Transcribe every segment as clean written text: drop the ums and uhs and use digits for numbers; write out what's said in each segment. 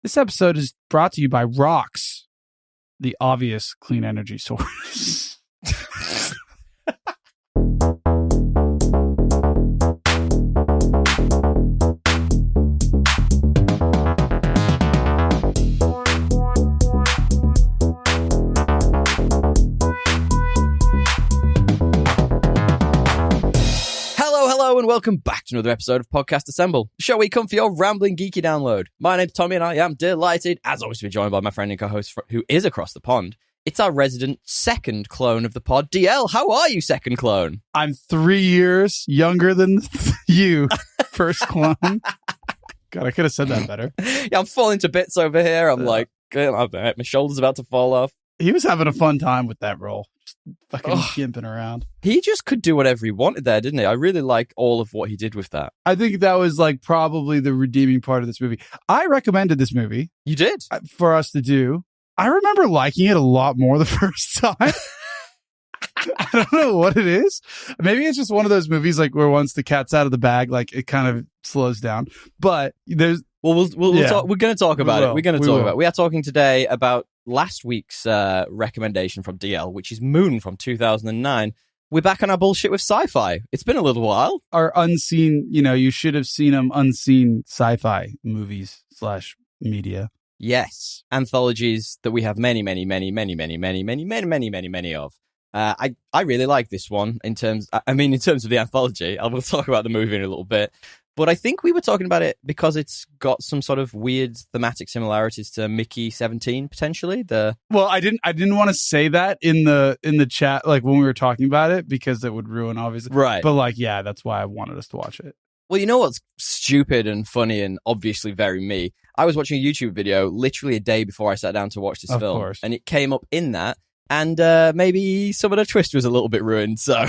This episode is brought to you by Rocks, the obvious clean energy source. And welcome back to another episode of Podcast Assemble, the show where you come for your rambling geeky download. My name's Tommy and I am delighted, as always, to be joined by my friend and co-host who is across the pond. It's our resident second clone of the pod, DL. How are you, second clone? I'm 3 years younger than you, first clone. God, I could have said that better. Yeah, I'm falling to bits over here. I'm like, my shoulder's about to fall off. He was having a fun time with that role. Just fucking gimping around. He just could do whatever he wanted there, didn't he? I really like all of what he did with that. I think that was like probably the redeeming part of this movie. I recommended this movie. You did? For us to do. I remember liking it a lot more the first time. I don't know what it is. Maybe it's just one of those movies like where once the cat's out of the bag, like it kind of slows down. But there's... We're going to talk about it. We're going to talk about it. We are talking today about last week's recommendation from DL, which is Moon from 2009. We're back on our bullshit with sci-fi. It's been a little while. Our unseen, you should have seen them unseen sci-fi movies / media. Yes. Anthologies that we have many of. I really like this one in terms of the anthology. I will talk about the movie in a little bit. But I think we were talking about it because it's got some sort of weird thematic similarities to Mickey 17, potentially. Well, I didn't want to say that in the chat, like when we were talking about it, because it would ruin, obviously. Right. But like, yeah, that's why I wanted us to watch it. Well, you know what's stupid and funny and obviously very me? I was watching a YouTube video literally a day before I sat down to watch this film. Of course. And it came up in that. And maybe some of the twist was a little bit ruined, so...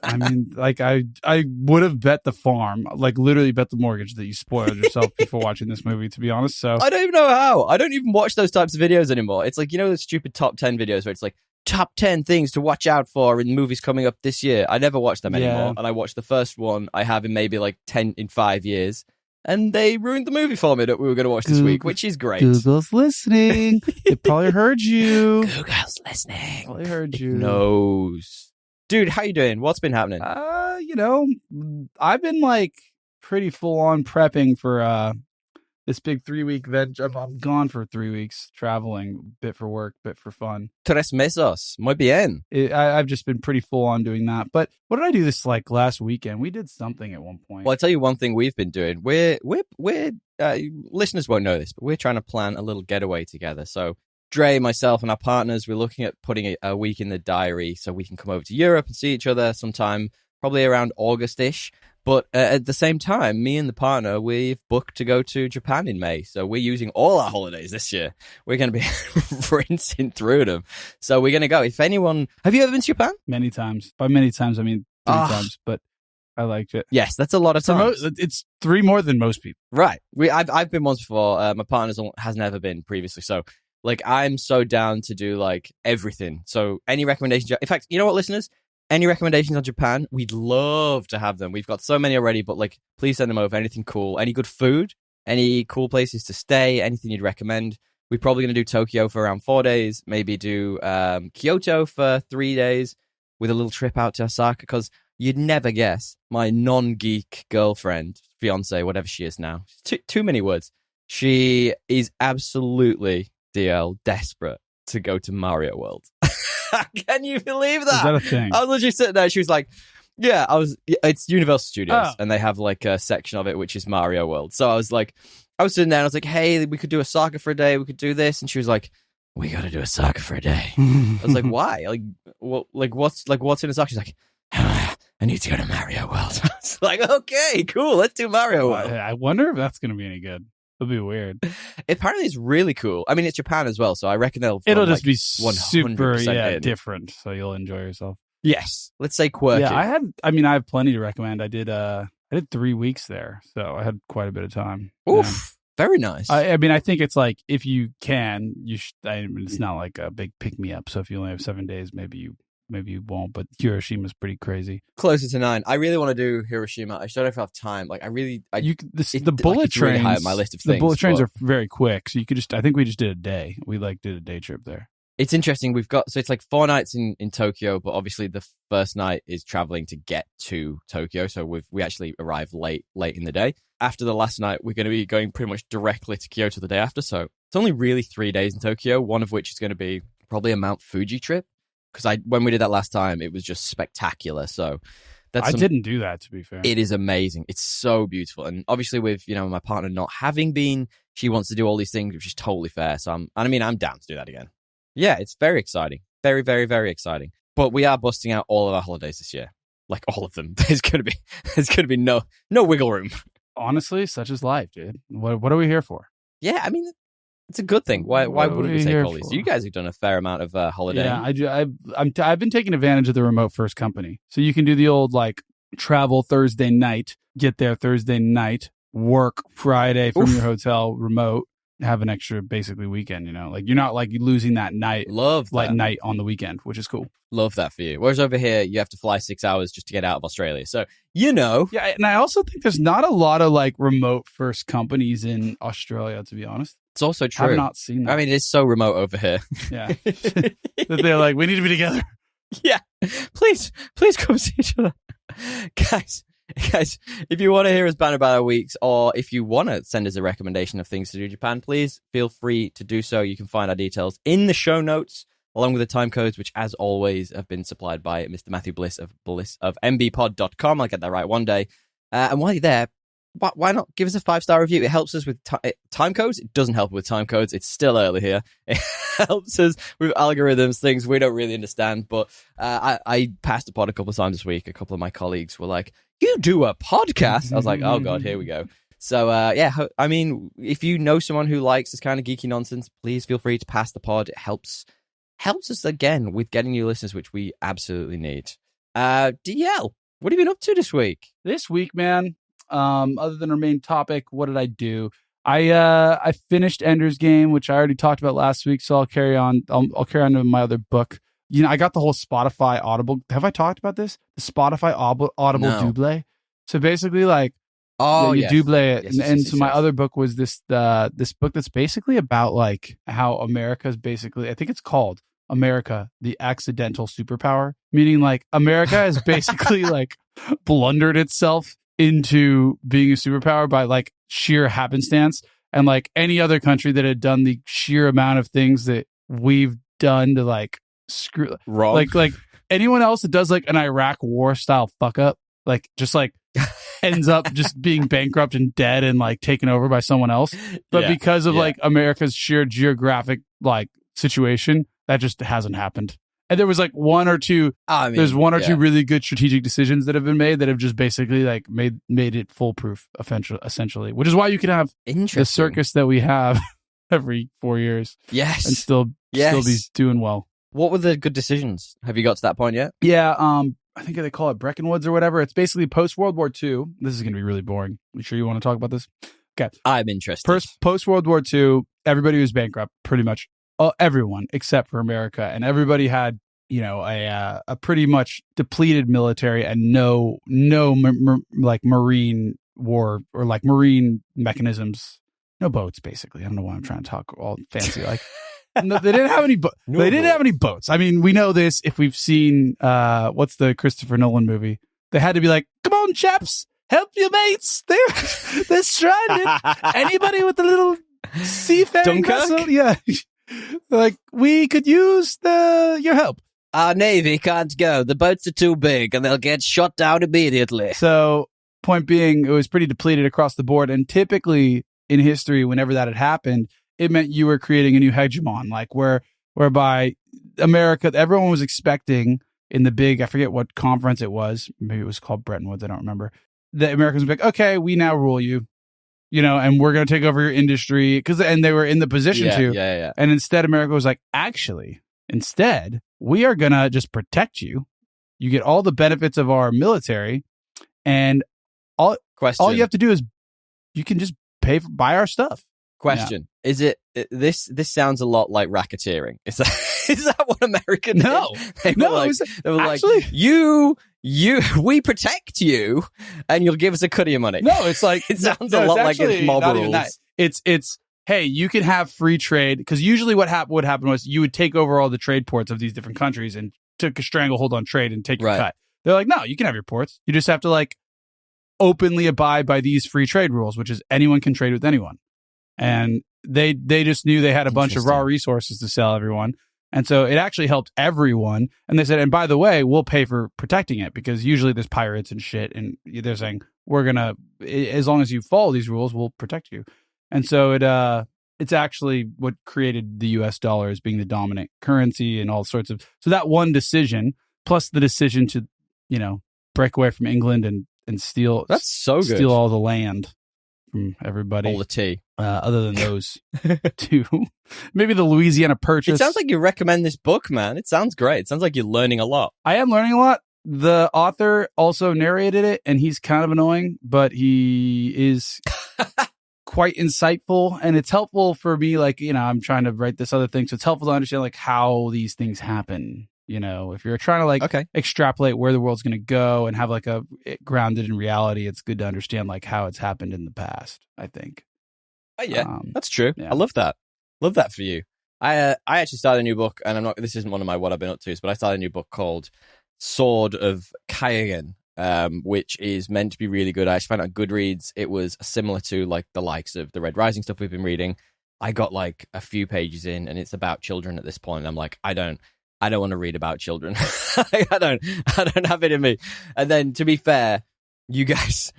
I mean, like, I would have bet the farm, like, literally bet the mortgage that you spoiled yourself before watching this movie, to be honest, so... I don't even know how. I don't even watch those types of videos anymore. It's like, the stupid top 10 videos where it's like, top 10 things to watch out for in movies coming up this year. I never watch them anymore, and I watched the first one I have in maybe, like, 5 years. And they ruined the movie for me that we were going to watch this week, which is great. Google's listening. It probably heard you. Google's listening. Probably heard you. It knows. Dude, how you doing? What's been happening? I've been like pretty full on prepping for this big 3-week venture. I'm gone for 3 weeks, traveling, bit for work, bit for fun. 3 meses. Muy bien. I've just been pretty full on doing that. But what did I do this like last weekend? We did something at one point. Well, I tell you one thing we've been doing. We're listeners won't know this, but we're trying to plan a little getaway together. So Dre, myself, and our partners, we're looking at putting a week in the diary so we can come over to Europe and see each other sometime, probably around August-ish. But at the same time, me and the partner, we've booked to go to Japan in May. So we're using all our holidays this year. We're going to be rinsing through them. So we're going to go. If anyone... Have you ever been to Japan? Many times. By many times, I mean 3 times. But I liked it. Yes, that's a lot of times. It's 3 more than most people. Right. I've been once before. My partner has never been previously. So like I'm so down to do like everything. So any recommendations... In fact, you know what, listeners? Any recommendations on Japan? We'd love to have them. We've got so many already, but like, please send them over. Anything cool? Any good food? Any cool places to stay? Anything you'd recommend? We're probably going to do Tokyo for around 4 days. Maybe do Kyoto for 3 days with a little trip out to Osaka, because you'd never guess my non-geek girlfriend, fiance, whatever she is now. Too many words. She is absolutely, DL, desperate to go to Mario World. Can you believe that? Is that a thing? I was literally sitting there. She was like, "Yeah, it's Universal Studios, and they have like a section of it which is Mario World." So I was sitting there, and I was like, "Hey, we could do Osaka for a day. We could do this." And she was like, "We got to do Osaka for a day." I was like, "Why? What's in Osaka?" She's like, "I need to go to Mario World." I was like, "Okay, cool. Let's do Mario World." I wonder if that's going to be any good. It'll be weird. Apparently, it's really cool. I mean, it's Japan as well, so I reckon it'll just be super different. So you'll enjoy yourself. Yes, let's say quirky. Yeah, I have plenty to recommend. I did 3 weeks there, so I had quite a bit of time. Oof, very nice. I think it's like if you can, you should. It's not like a big pick me up. So if you only have 7 days, maybe you maybe you won't, but Hiroshima's pretty crazy. Closer to 9. I really want to do Hiroshima. I just don't know if I have time. Like, The bullet trains, really high on my list of things. The bullet trains are very quick, so you could I think we just did a day. We did a day trip there. It's interesting. It's like 4 nights in Tokyo, but obviously the first night is traveling to get to Tokyo. So we actually arrive late in the day. After the last night, we're going to be going pretty much directly to Kyoto the day after. So it's only really 3 days in Tokyo, one of which is going to be probably a Mount Fuji trip. Because when we did that last time, it was just spectacular. So I didn't do that, to be fair. It is amazing. It's so beautiful. And obviously with, my partner not having been, she wants to do all these things, which is totally fair. So I'm down to do that again. Yeah, it's very exciting. Very, very, very exciting. But we are busting out all of our holidays this year. Like all of them. There's gonna be no wiggle room. Honestly, such is life, dude. What are we here for? Yeah, it's a good thing. Why wouldn't we take all these? You guys have done a fair amount of holiday. Yeah, I've been taking advantage of the remote first company. So you can do the old like travel Thursday night, get there Thursday night, work Friday from your hotel remote, have an extra basically weekend, like you're not like losing that night. Love that. Like night on the weekend, which is cool. Love that for you. Whereas over here, you have to fly 6 hours just to get out of Australia. So, Yeah, and I also think there's not a lot of like remote first companies in Australia, to be honest. It's also true. I've not seen that. It is so remote over here. Yeah. That they're like, we need to be together. Yeah. Please come see each other. Guys, if you want to hear us banter about our weeks, or if you want to send us a recommendation of things to do in Japan, please feel free to do so. You can find our details in the show notes, along with the time codes, which, as always, have been supplied by Mr. Matthew Bliss of mbpod.com. I'll get that right one day. And while you're there, why not give us a 5-star review? It helps us with time codes. It doesn't help with time codes. It's still early here. It helps us with algorithms, things we don't really understand. But I passed a pod a couple of times this week. A couple of my colleagues were like, "You do a podcast?" I was like, "Oh God, here we go." So if you know someone who likes this kind of geeky nonsense, please feel free to pass the pod. It helps us again with getting new listeners, which we absolutely need. DL, what have you been up to this week? This week, man. Other than our main topic, what did I do? I finished Ender's Game, which I already talked about last week, so I'll carry on. I'll carry on to my other book. I got the whole Spotify Audible. Have I talked about this? The Spotify Audible double. So basically, like, you double it, so my other book was this book that's basically about like how America's basically, I think it's called America, the Accidental Superpower, meaning like America has basically like blundered itself into being a superpower by like sheer happenstance, and like any other country that had done the sheer amount of things that we've done to like screw wrong, like anyone else that does like an Iraq war style fuck up, like just like ends up just being bankrupt and dead and like taken over by someone else. But because of like America's sheer geographic like situation, that just hasn't happened. And there was like one or two really good strategic decisions that have been made that have just basically like made it foolproof essentially, which is why you can have the circus that we have every 4 years. Yes. And still be doing well. What were the good decisions? Have you got to that point yet? Yeah. I think they call it Breckenwoods or whatever. It's basically post World War II. This is going to be really boring. You sure you want to talk about this? Okay. I'm interested. Post World War II, everybody was bankrupt, pretty much. Everyone except for America, and everybody had a pretty much depleted military and no like marine war or like marine mechanisms, no boats basically. I don't know why I'm trying to talk all fancy like. No, they didn't have any. They didn't have any boats. I mean, we know this if we've seen what's the Christopher Nolan movie. They had to be like, "Come on, chaps, help your mates. They're stranded. Anybody with a little seafaring vessel, yeah." Like, we could use your help. Our Navy can't go. The boats are too big and they'll get shot down immediately. So, point being, it was pretty depleted across the board. And typically in history, whenever that had happened, it meant you were creating a new hegemon, like whereby America, everyone was expecting in the big, I forget what conference it was. Maybe it was called Bretton Woods. I don't remember. The Americans were like, okay, we now rule you. And we're going to take over your industry and they were in the position to. Yeah. And instead, America was like, instead, we are going to just protect you. You get all the benefits of our military, and all you have to do is you can just buy our stuff. Question: Is it this? This sounds a lot like racketeering. Is Is that what America did? No. They were like, actually, we protect you, and you'll give us a cut of your money. no, it's like It sounds a lot like it's mob not even that. rules. It's hey, you can have free trade, because usually what would happen was you would take over all the trade ports of these different countries and took a stranglehold on trade and take your Right. cut. They're like, no, you can have your ports. You just have to like openly abide by these free trade rules, which is anyone can trade with anyone. And they just knew they had a bunch of raw resources to sell everyone. And so it actually helped everyone. And they said, and by the way, we'll pay for protecting it, because usually there's pirates and shit. And they're saying, as long as you follow these rules, we'll protect you. And so it's actually what created the US dollar as being the dominant currency and all sorts of. So that one decision, plus the decision to, break away from England and steal. That's so good. Steal all the land from everybody. All the tea. Other than those two. Maybe the Louisiana Purchase. It sounds like you recommend this book, man. It sounds great. It sounds like you're learning a lot. I am learning a lot. The author also narrated it, and he's kind of annoying, but he is quite insightful, and it's helpful for me. Like, I'm trying to write this other thing, so it's helpful to understand like how these things happen. If you're trying to like extrapolate where the world's going to go and have like a grounded in reality, it's good to understand like how it's happened in the past, I think. Oh, yeah, that's true. Yeah. I love that. Love that for you. I actually started a new book, and this isn't one of my what I've been up to, but I started a new book called Sword of Kyagan, which is meant to be really good. I actually found out Goodreads, it was similar to like the likes of the Red Rising stuff we've been reading. I got like a few pages in, and it's about children at this point. And I'm like, I don't want to read about children. I don't have it in me. And then, to be fair, you guys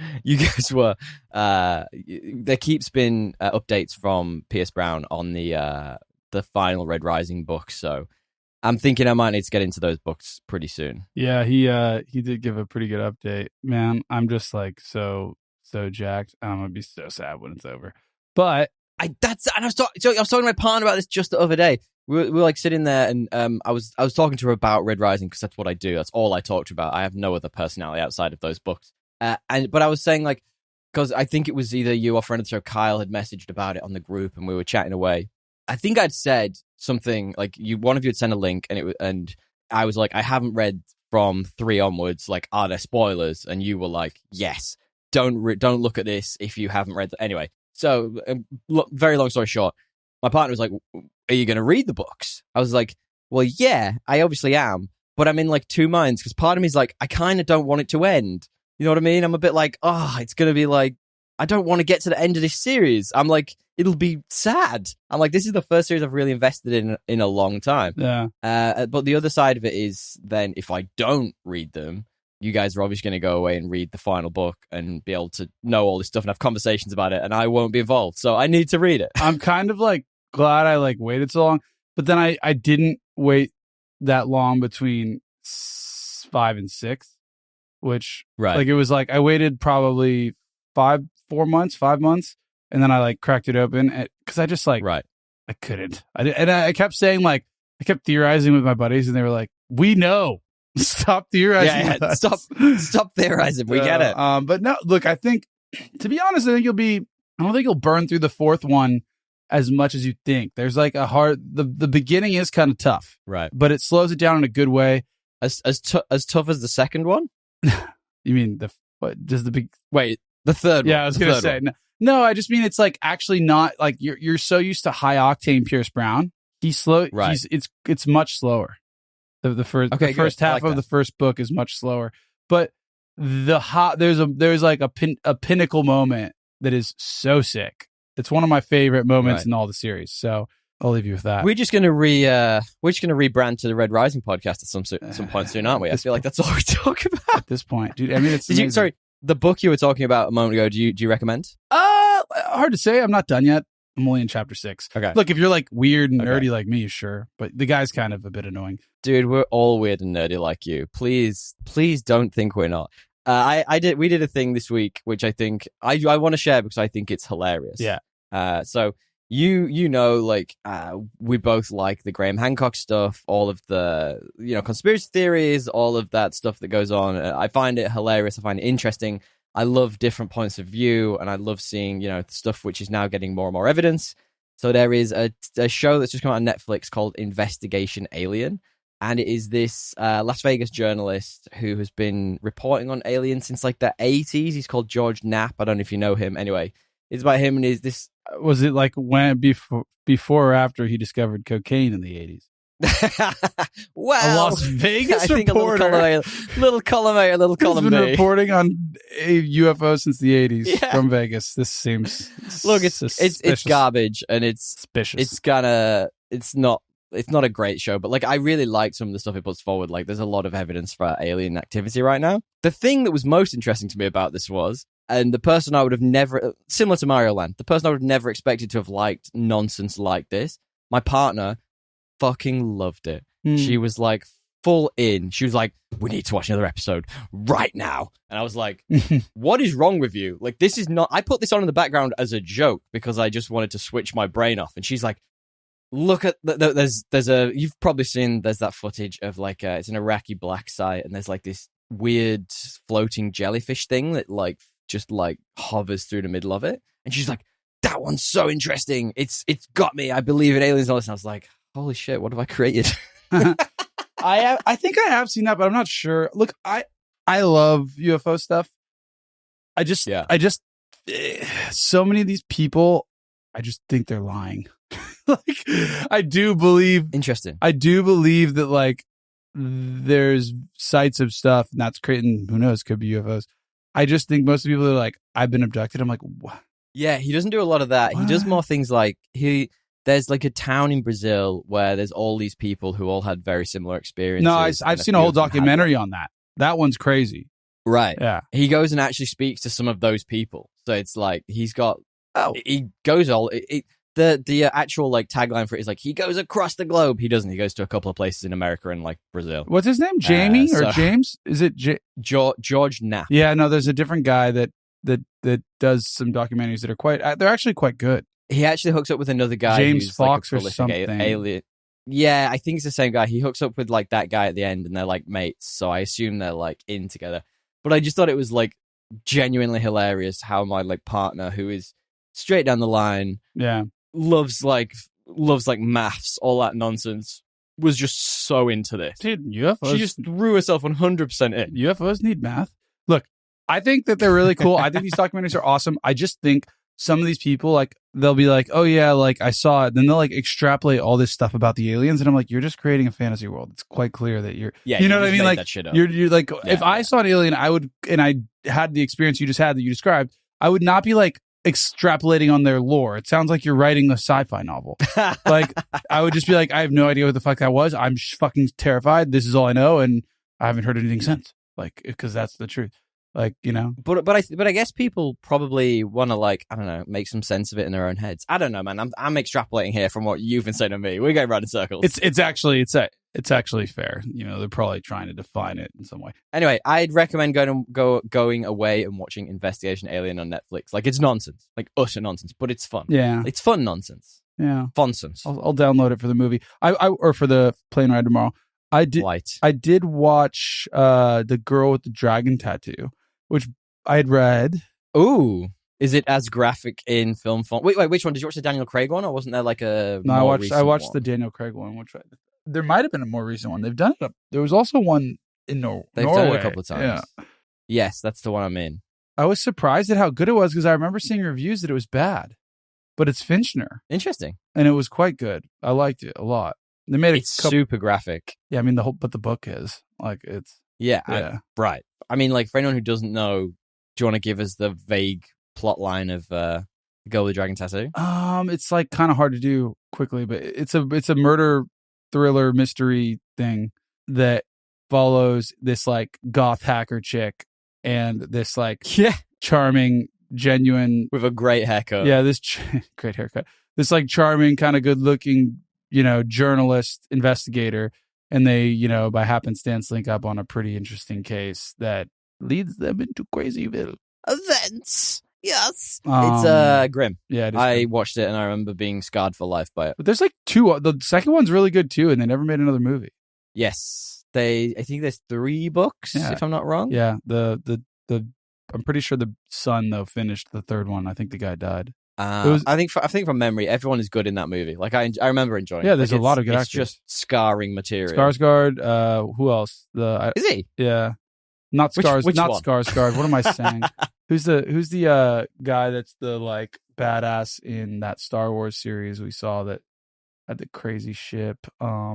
were there keeps been updates from Pierce Brown on the final Red Rising book. So I'm thinking I might need to get into those books pretty soon. Yeah, he did give a pretty good update. Man, I'm just like so jacked. I'm gonna be so sad when it's over. But I was talking to my partner about this just the other day. We were like sitting there, and I was talking to her about Red Rising, because that's what I do. That's all I talked about. I have no other personality outside of those books. But I was saying, like, because I think it was either you or friend of the show Kyle had messaged about it on the group, and we were chatting away. I think I'd said something like one of you had sent a link, and I was like, I haven't read from 3 onwards. Like, are there spoilers? And you were like, yes. Don't look at this if you haven't read anyway. So, very long story short, my partner was like, are you going to read the books? I was like, well, yeah, I obviously am, but I'm in like 2 minds, because part of me is like, I kind of don't want it to end. You know what I mean? I'm a bit like, it's going to be like, I don't want to get to the end of this series. I'm like, it'll be sad. I'm like, this is the first series I've really invested in a long time. Yeah. But the other side of it is, then if I don't read them, you guys are obviously going to go away and read the final book and be able to know all this stuff and have conversations about it, and I won't be involved. So I need to read it. I'm kind of like glad I like waited so long, but then I didn't wait that long between 5 and 6, which like it was like I waited probably 5 months, and then I like cracked it open, because I just like I couldn't. I kept saying, like, I kept theorizing with my buddies, and they were like, "We know." Stop theorizing. Yeah. Stop theorizing. We get it. But no, look, I think, to be honest, I don't think you'll burn through the 4th one as much as you think. There's like the beginning is kind of tough, right? But it slows it down in a good way. As tough as the second one? You mean the 3rd one? Yeah, I was going to say no. I just mean it's like actually not like you're so used to high octane Pierce Brown. He's slow. Right. It's much slower. The first half of the first book is much slower, but there's like a pinnacle moment that is so sick. It's one of my favorite moments in all the series. So I'll leave you with that. We're just gonna rebrand to the Red Rising podcast at some point soon, aren't we? I feel like that's all we talk about at this point, dude. I mean, it's the book you were talking about a moment ago. Do you recommend? Hard to say. I'm not done yet. I'm only in chapter 6. Okay. Look, if you're like weird and nerdy like me, sure. But the guy's kind of a bit annoying. Dude, we're all weird and nerdy like you. Please don't think we're not. We did a thing this week, which I think I want to share because I think it's hilarious. Yeah. So you know, like, we both like the Graham Hancock stuff, all of the, conspiracy theories, all of that stuff that goes on. I find it hilarious. I find it interesting. I love different points of view, and I love seeing, stuff which is now getting more and more evidence. So there is a show that's just come out on Netflix called Investigation Alien. And it is this Las Vegas journalist who has been reporting on aliens since like the 80s. He's called George Knapp. I don't know if you know him. Anyway, it's about him and this. Was it like when before or after he discovered cocaine in the 80s? Well, a Las Vegas I think reporter. little column A, a little column He's been B. reporting on a UFO since the 80s from Vegas. This seems look, it's garbage, and it's suspicious. It's not a great show, but like I really like some of the stuff it puts forward. Like there's a lot of evidence for alien activity right now. The thing that was most interesting to me about this was, and the person I would have never, similar to Mario Land, the person I would have never expected to have liked nonsense like this, my partner fucking loved it. She was like full in. She was like, we need to watch another episode right now. And I was like, what is wrong with you? Like, this is not, I put this on in the background as a joke because I just wanted to switch my brain off. And she's like, look at there's you've probably seen, there's that footage of like it's an Iraqi black site, and there's like this weird floating jellyfish thing that like just like hovers through the middle of it. And she's like, that one's so interesting. It's got me. I believe in aliens and all this. And I was like, holy shit, what have I created? I think I have seen that, but I'm not sure. Look, I love UFO stuff. I just so many of these people, I just think they're lying. Like, I do believe that like there's sites of stuff, and that's creating, who knows, could be UFOs. I just think most of the people are like, I've been abducted. I'm like, what? Yeah, he doesn't do a lot of that. What? He does more things like there's like a town in Brazil where there's all these people who all had very similar experiences. No, I've seen a whole documentary on that. That one's crazy. Right. Yeah. He goes and actually speaks to some of those people. So it's like he goes the actual like tagline for it is like he goes across the globe. He doesn't. He goes to a couple of places in America and like Brazil. What's his name? Jamie or James? Is it George Knapp? Yeah, no, there's a different guy that does some documentaries that are they're actually quite good. He actually hooks up with another guy, James who's Fox like a or something. Alien. Yeah, I think it's the same guy. He hooks up with like that guy at the end, and they're like mates. So I assume they're like in together. But I just thought it was like genuinely hilarious how my like partner, who is straight down the line, loves like maths, all that nonsense, was just so into this. Dude, UFOs. She just threw herself 100% in. UFOs need math. Look, I think that they're really cool. I think these documentaries are awesome. I just think some of these people, like, they'll be like, oh yeah, like I saw it. Then they'll like extrapolate all this stuff about the aliens. And I'm like, you're just creating a fantasy world. It's quite clear that you know what I mean? Like, that shit up. You're like, if I saw an alien, I would, and I had the experience you just had that you described, I would not be like extrapolating on their lore. It sounds like you're writing a sci-fi novel. Like, I would just be like, I have no idea what the fuck that was. I'm fucking terrified. This is all I know. And I haven't heard anything since. Like, because that's the truth. Like, you know, but I guess people probably want to, like, I don't know, make some sense of it in their own heads. I don't know, man. I'm extrapolating here from what you've been saying to me. We're going round in circles. It's actually fair. You know, they're probably trying to define it in some way. Anyway, I'd recommend going away and watching Investigation Alien on Netflix. Like, it's nonsense, like utter nonsense, but it's fun. Yeah, it's fun nonsense. Yeah, Fun-sense. I'll download it for the movie. Or for the plane ride tomorrow. I did watch The Girl with the Dragon Tattoo, which I had read. Ooh, is it as graphic in film form? Wait, which one? Did you watch the Daniel Craig one, or wasn't there like a? No, I watched the Daniel Craig one. There might have been a more recent one. They've done it. There was also one in Norway. They've done it a couple of times. Yeah. Yes, that's the one I'm in. I was surprised at how good it was because I remember seeing reviews that it was bad, but it's Finchner. Interesting, and it was quite good. I liked it a lot. They made it super graphic. Yeah, I mean but the book is like it's right. I mean, like, for anyone who doesn't know, do you want to give us the vague plot line of Girl with the Dragon Tattoo? It's like kind of hard to do quickly, but it's a murder thriller mystery thing that follows this like goth hacker chick and this like charming, genuine with a great haircut. Yeah, this great haircut. This like charming, kind of good looking, you know, journalist investigator. And they, you know, by happenstance link up on a pretty interesting case that leads them into Crazyville events. Yes. It's grim. Yeah, it is I grim. Watched it and I remember being scarred for life by it. But there's like two. The second one's really good too, and they never made another movie. Yes. I think there's 3 books, if I'm not wrong. Yeah. I'm pretty sure the son though finished the third one. I think the guy died. I think from memory, everyone is good in that movie. Like I remember enjoying. Yeah, it. there's Like, a lot of good It's actors. just scarring material. Skarsgård. Who else? Is he? Yeah, not Which Scars. one? Not Skarsgård. What am I saying? Who's the guy that's the like badass in that Star Wars series we saw that had the crazy ship?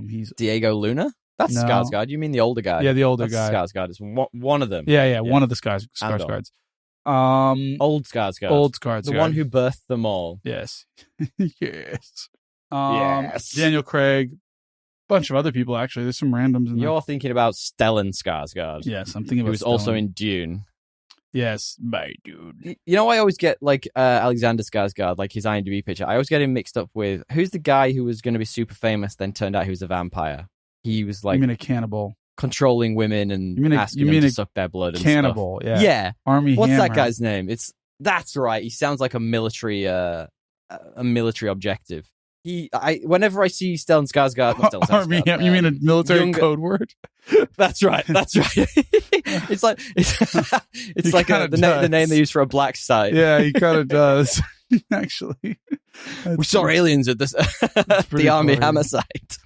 He's Diego Luna. That's No. Skarsgård. You mean the older guy? Yeah, the older That's guy. Skarsgård. It's one of them. Yeah, one of the Skarsgårds. Old Skarsgård. Old Skarsgård. The one who birthed them all. Yes. Yes. Yes. Daniel Craig. Bunch of other people, actually. There's some randoms in there. You're thinking about Stellan Skarsgård. Yes, I'm thinking about Who was also Stellan. in Dune. Yes, my dude. You know, I always get like Alexander Skarsgård, like his IMDb picture. I always get him mixed up with who's the guy who was going to be super famous, then turned out he was a vampire. He was like You mean a cannibal? controlling women and asking them to suck their blood. And Cannibal, stuff. yeah. Yeah. Army What's Hammer. that guy's name? That's right. He sounds like a military objective. Whenever I see Stellan Skarsgård, not Stellan Skarsgård, Army Hammer. You mean a military code word? That's right. It's like it's like the name they use for a black site. Yeah, he kind of does. Actually, We saw aliens at the Army funny. Hammer site.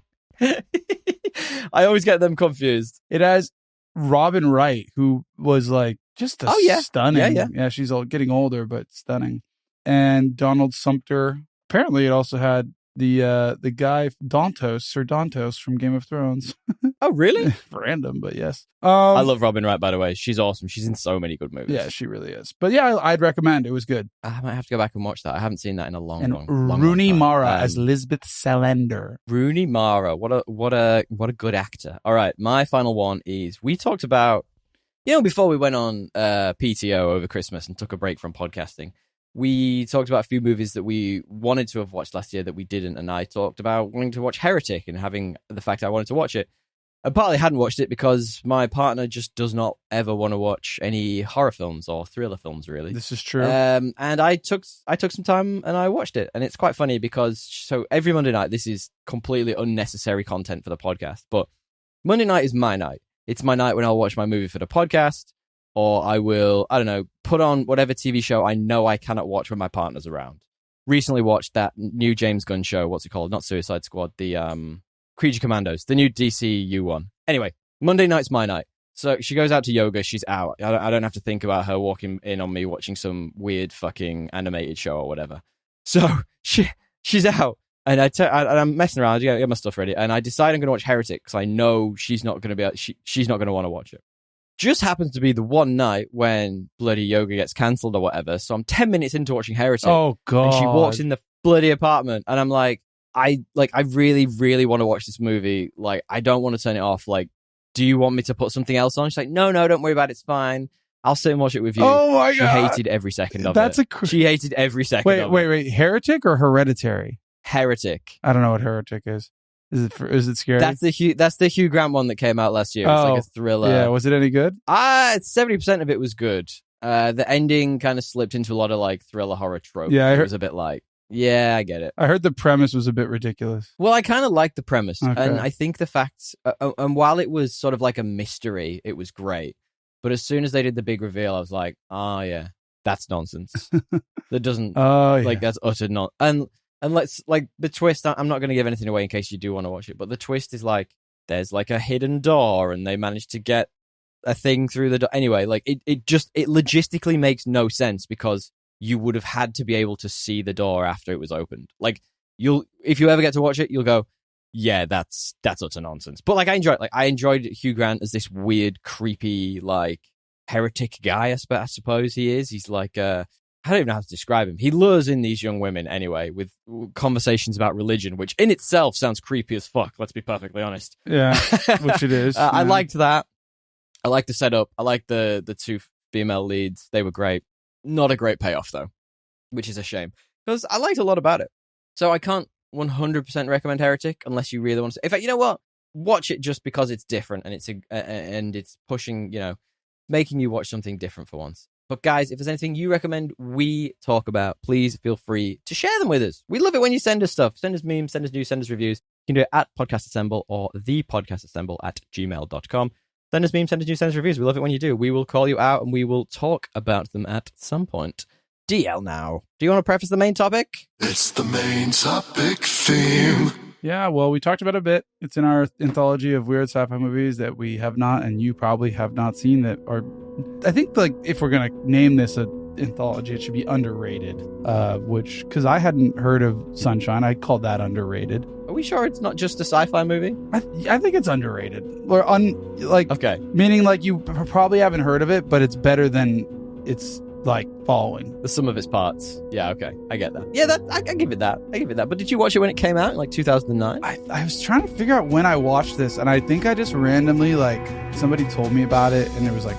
I always get them confused. It has Robin Wright, who was like just stunning. Yeah. She's getting older, but stunning. And Donald Sumter. Apparently, it also had the guy Sir Dantos from Game of Thrones. Oh, really? Random, but yes. I love Robin Wright, by the way. She's awesome. She's in so many good movies. Yeah, she really is. But yeah, I'd recommend. It was good. I might have to go back and watch that. I haven't seen that in a long, And long Rooney time. Mara as Lisbeth Salander. Rooney Mara, what a good actor. All right, my final one is we talked about, before we went on PTO over Christmas and took a break from podcasting, we talked about a few movies that we wanted to have watched last year that we didn't, and I talked about wanting to watch Heretic and having the fact I wanted to watch it. I partly hadn't watched it because my partner just does not ever want to watch any horror films or thriller films, really. This is true. And I took some time and I watched it, and it's quite funny because every Monday night, this is completely unnecessary content for the podcast, but Monday night is my night. It's my night when I'll watch my movie for the podcast, or I will, I don't know, put on whatever TV show I know I cannot watch when my partner's around. Recently watched that new James Gunn show. What's it called? Not Suicide Squad. The Creature Commandos, the new DCU one. Anyway, Monday night's my night. So she goes out to yoga. She's out. I don't have to think about her walking in on me watching some weird fucking animated show or whatever. So she's out, and I'm messing around. I get my stuff ready, and I decide I'm going to watch Heretic because I know she's not going to she's not going to want to watch it. Just happens to be the one night when bloody yoga gets cancelled or whatever. So I'm 10 minutes into watching Heretic. Oh god! And she walks in the bloody apartment, and I'm like, I really, really want to watch this movie. Like, I don't want to turn it off. Like, do you want me to put something else on? She's like, no, don't worry about it. It's fine. I'll sit and watch it with you. Oh my god! She hated every second of it. She hated every second of it. Wait. Heretic or Hereditary? Heretic. I don't know what Heretic is. Is it scary? That's the Hugh Grant one that came out last year. It's like a thriller. Yeah, was it any good? 70% of it was good. The ending kind of slipped into a lot of like thriller horror tropes. Yeah, it was a bit like, yeah, I get it. I heard the premise was a bit ridiculous. Well, I kind of liked the premise. Okay. And I think the fact, and while it was sort of like a mystery, it was great. But as soon as they did the big reveal, I was like, oh yeah, that's nonsense. That doesn't, that's utter nonsense. And let's, like, the twist, I'm not going to give anything away in case you do want to watch it, but the twist is like, there's like a hidden door and they managed to get a thing through the door. Anyway, like, it logistically makes no sense because you would have had to be able to see the door after it was opened. Like, if you ever get to watch it, you'll go, yeah, that's utter nonsense. But like, I enjoyed Hugh Grant as this weird, creepy, like, heretic guy, I suppose he is. He's like, I don't even know how to describe him. He lures in these young women anyway with conversations about religion, which in itself sounds creepy as fuck. Let's be perfectly honest. Yeah, which it is. I liked that. I liked the setup. I liked the two female leads. They were great. Not a great payoff though, which is a shame because I liked a lot about it. So I can't 100% recommend Heretic unless you really want to. In fact, you know what? Watch it just because it's different and it's pushing, making you watch something different for once. But guys, if there's anything you recommend we talk about, please feel free to share them with us. We love it when you send us stuff. Send us memes, send us news, send us reviews. You can do it at Podcast Assemble or thepodcastassemble@gmail.com. Send us memes, send us news, send us reviews. We love it when you do. We will call you out and we will talk about them at some point. DL now. Do you want to preface the main topic? It's the main topic theme. Yeah, well, we talked about it a bit. It's in our anthology of weird sci-fi movies that we have not, and you probably have not seen that are, I think, like, if we're going to name this an anthology, it should be underrated, because I hadn't heard of Sunshine. I called that underrated. Are we sure it's not just a sci-fi movie? I think it's underrated. Or, okay. Meaning, like, you probably haven't heard of it, but it's better than it's like following the sum of its parts. Yeah, okay, I get that. Yeah, I give it that. But did you watch it when it came out in like 2009? I was trying to figure out when I watched this, and I think I just randomly, like, somebody told me about it, and it was like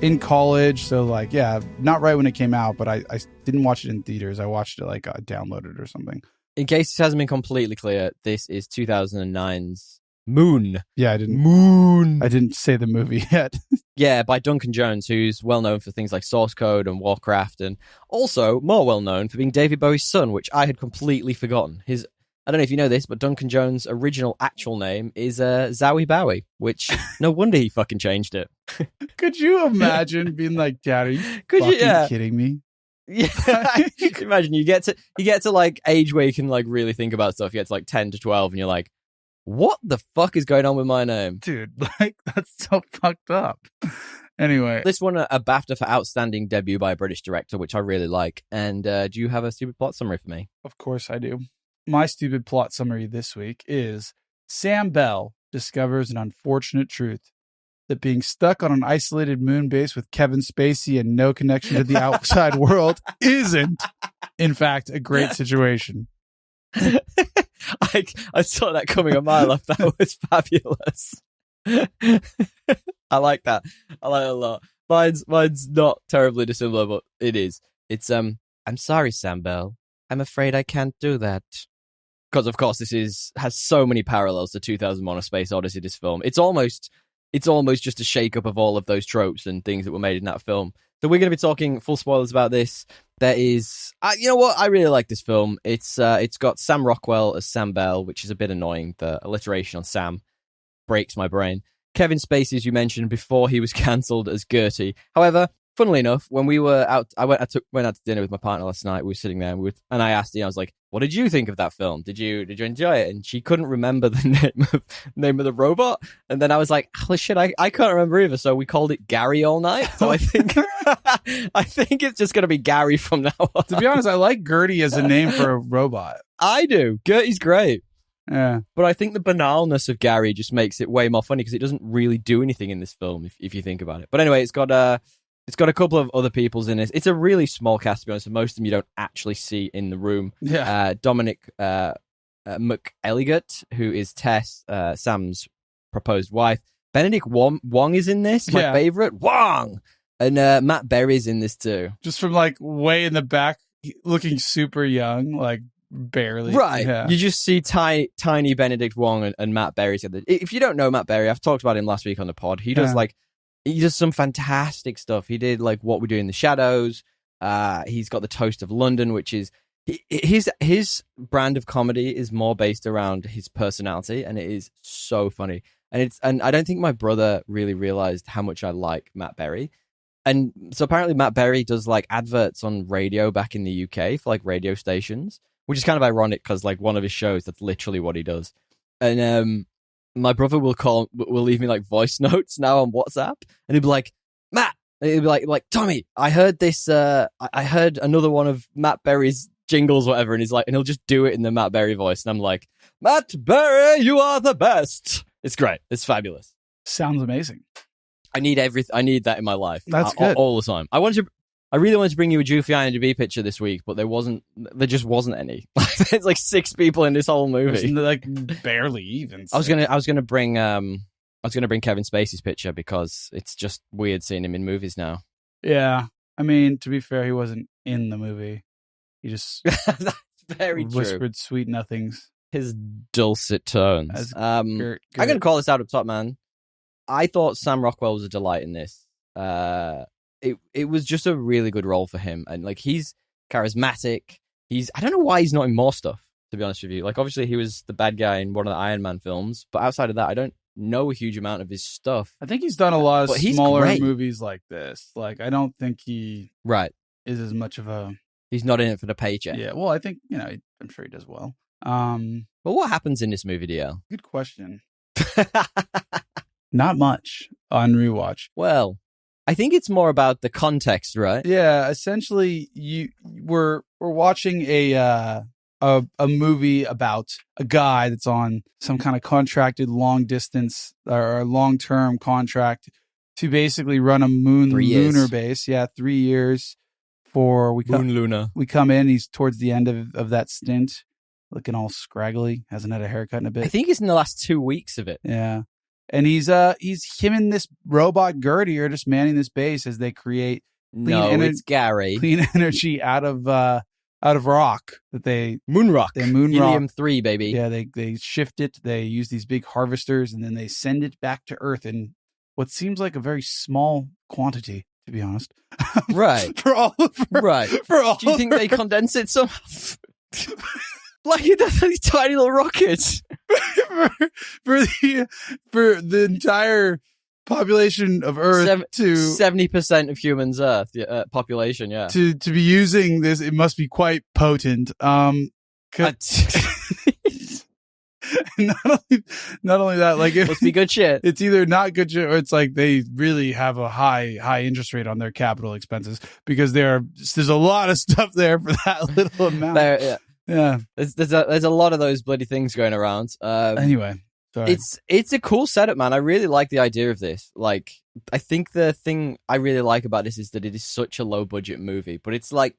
in college. So, like, yeah, not right when it came out, but I didn't watch it in theaters. I watched it like downloaded or something. In case this hasn't been completely clear, this is 2009's Moon. Yeah, I didn't say the movie yet. Yeah, by Duncan Jones, who's well known for things like Source Code and Warcraft, and also more well known for being David Bowie's son, which I had completely forgotten. I don't know if you know this, but Duncan Jones' original actual name is Zowie Bowie, which no wonder he fucking changed it. Could you imagine being like, Dad, are you kidding me? Yeah, you can imagine you get to like age where you can like really think about stuff. You get to like 10 to 12, and you're like, what the fuck is going on with my name? Dude, like, that's so fucked up. Anyway. This won a BAFTA for Outstanding Debut by a British Director, which I really like. And do you have a stupid plot summary for me? Of course I do. My stupid plot summary this week is Sam Bell discovers an unfortunate truth that being stuck on an isolated moon base with Kevin Spacey and no connection to the outside world isn't, in fact, a great situation. I saw that coming a mile off. That was fabulous. I like that. I like it a lot. Mine's not terribly dissimilar, but it is. It's I'm sorry, Sam Bell. I'm afraid I can't do that. Because of course this has so many parallels to 2001: A Space Odyssey. This film, it's almost just a shake up of all of those tropes and things that were made in that film. So we're going to be talking full spoilers about this. There is, you know what? I really like this film. It's got Sam Rockwell as Sam Bell, which is a bit annoying. The alliteration on Sam breaks my brain. Kevin Spacey, as you mentioned, before he was cancelled as Gertie. However, funnily enough, when we were out, I went out to dinner with my partner last night. We were sitting there, and I asked her, I was like, "What did you think of that film? Did you enjoy it?" And she couldn't remember the name of the robot. And then I was like, "Holy shit, I can't remember either." So we called it Gary all night. So I think it's just gonna be Gary from now on. To be honest, I like Gertie as a name for a robot. I do. Gertie's great. Yeah. But I think the banalness of Gary just makes it way more funny because it doesn't really do anything in this film if you think about it. But anyway, it's got a couple of other people's in it. It's a really small cast, to be honest. And most of them you don't actually see in the room. Yeah. Dominic McElligott, who is Tess, Sam's proposed wife. Benedict Wong is in this, my favorite. Wong! And Matt Berry's in this too. Just from like way in the back, looking super young, like barely. Right. Yeah. You just see tiny Benedict Wong and Matt Berry together. If you don't know Matt Berry, I've talked about him last week on the pod. He does some fantastic stuff. He did like What We Do in the Shadows. He's got The Toast of London, which is his brand of comedy is more based around his personality, and it is so funny. And I don't think my brother really realized how much I like Matt Berry. And so apparently Matt Berry does like adverts on radio back in the UK for like radio stations, which is kind of ironic because like one of his shows, that's literally what he does. And my brother will leave me like voice notes now on WhatsApp, and he'll be like, "Matt," and he'll be like, "Tommy, I heard this. I heard another one of Matt Berry's jingles, whatever," and he'll just do it in the Matt Berry voice, and I'm like, "Matt Berry, you are the best." It's great. It's fabulous. Sounds amazing. I need that in my life. That's good. All the time. I really wanted to bring you a Goofy IMDb picture this week, but there just wasn't any. There's like 6 people in this whole movie. Like barely even. I was gonna bring Kevin Spacey's picture because it's just weird seeing him in movies now. Yeah. I mean, to be fair, he wasn't in the movie. He just That's very whispered sweet nothings. His dulcet tones. I'm gonna call this out up top, man. I thought Sam Rockwell was a delight in this. It was just a really good role for him, and like he's charismatic. I don't know why he's not in more stuff, to be honest with you. Like obviously he was the bad guy in one of the Iron Man films, but outside of that, I don't know a huge amount of his stuff. I think he's done a lot of smaller movies like this. Like I don't think he right. is as much of a. He's not in it for the paycheck. Yeah. Well, I think I'm sure he does well. But what happens in this movie, DL? Good question. Not much on rewatch. Well, I think it's more about the context, right? Yeah, essentially, we're watching a movie about a guy that's on some kind of contracted long distance or long term contract to basically run a lunar base. Yeah, 3 years for Luna. We come in. He's towards the end of that stint, looking all scraggly. Hasn't had a haircut in a bit. I think it's in the last 2 weeks of it. Yeah. And he's him and this robot Gertie are just manning this base as they create it's Gary. Clean energy out of rock that they moon rock. Helium-3, baby. Yeah, they shift it. They use these big harvesters and then they send it back to Earth in what seems like a very small quantity, to be honest. Right. For all of Earth. Right. For all. Do you think they condense it somehow? Like these tiny little rockets. for the entire population of Earth to 70% of humans Earth population, yeah. To be using this, it must be quite potent. Not only that, like it must be good shit. It's either not good shit or it's like they really have a high interest rate on their capital expenses because there's a lot of stuff there for that little amount. Yeah, there's a lot of those bloody things going around. Anyway, sorry. It's a cool setup, man. I really like the idea of this. Like, I think the thing I really like about this is that it is such a low budget movie, but it's one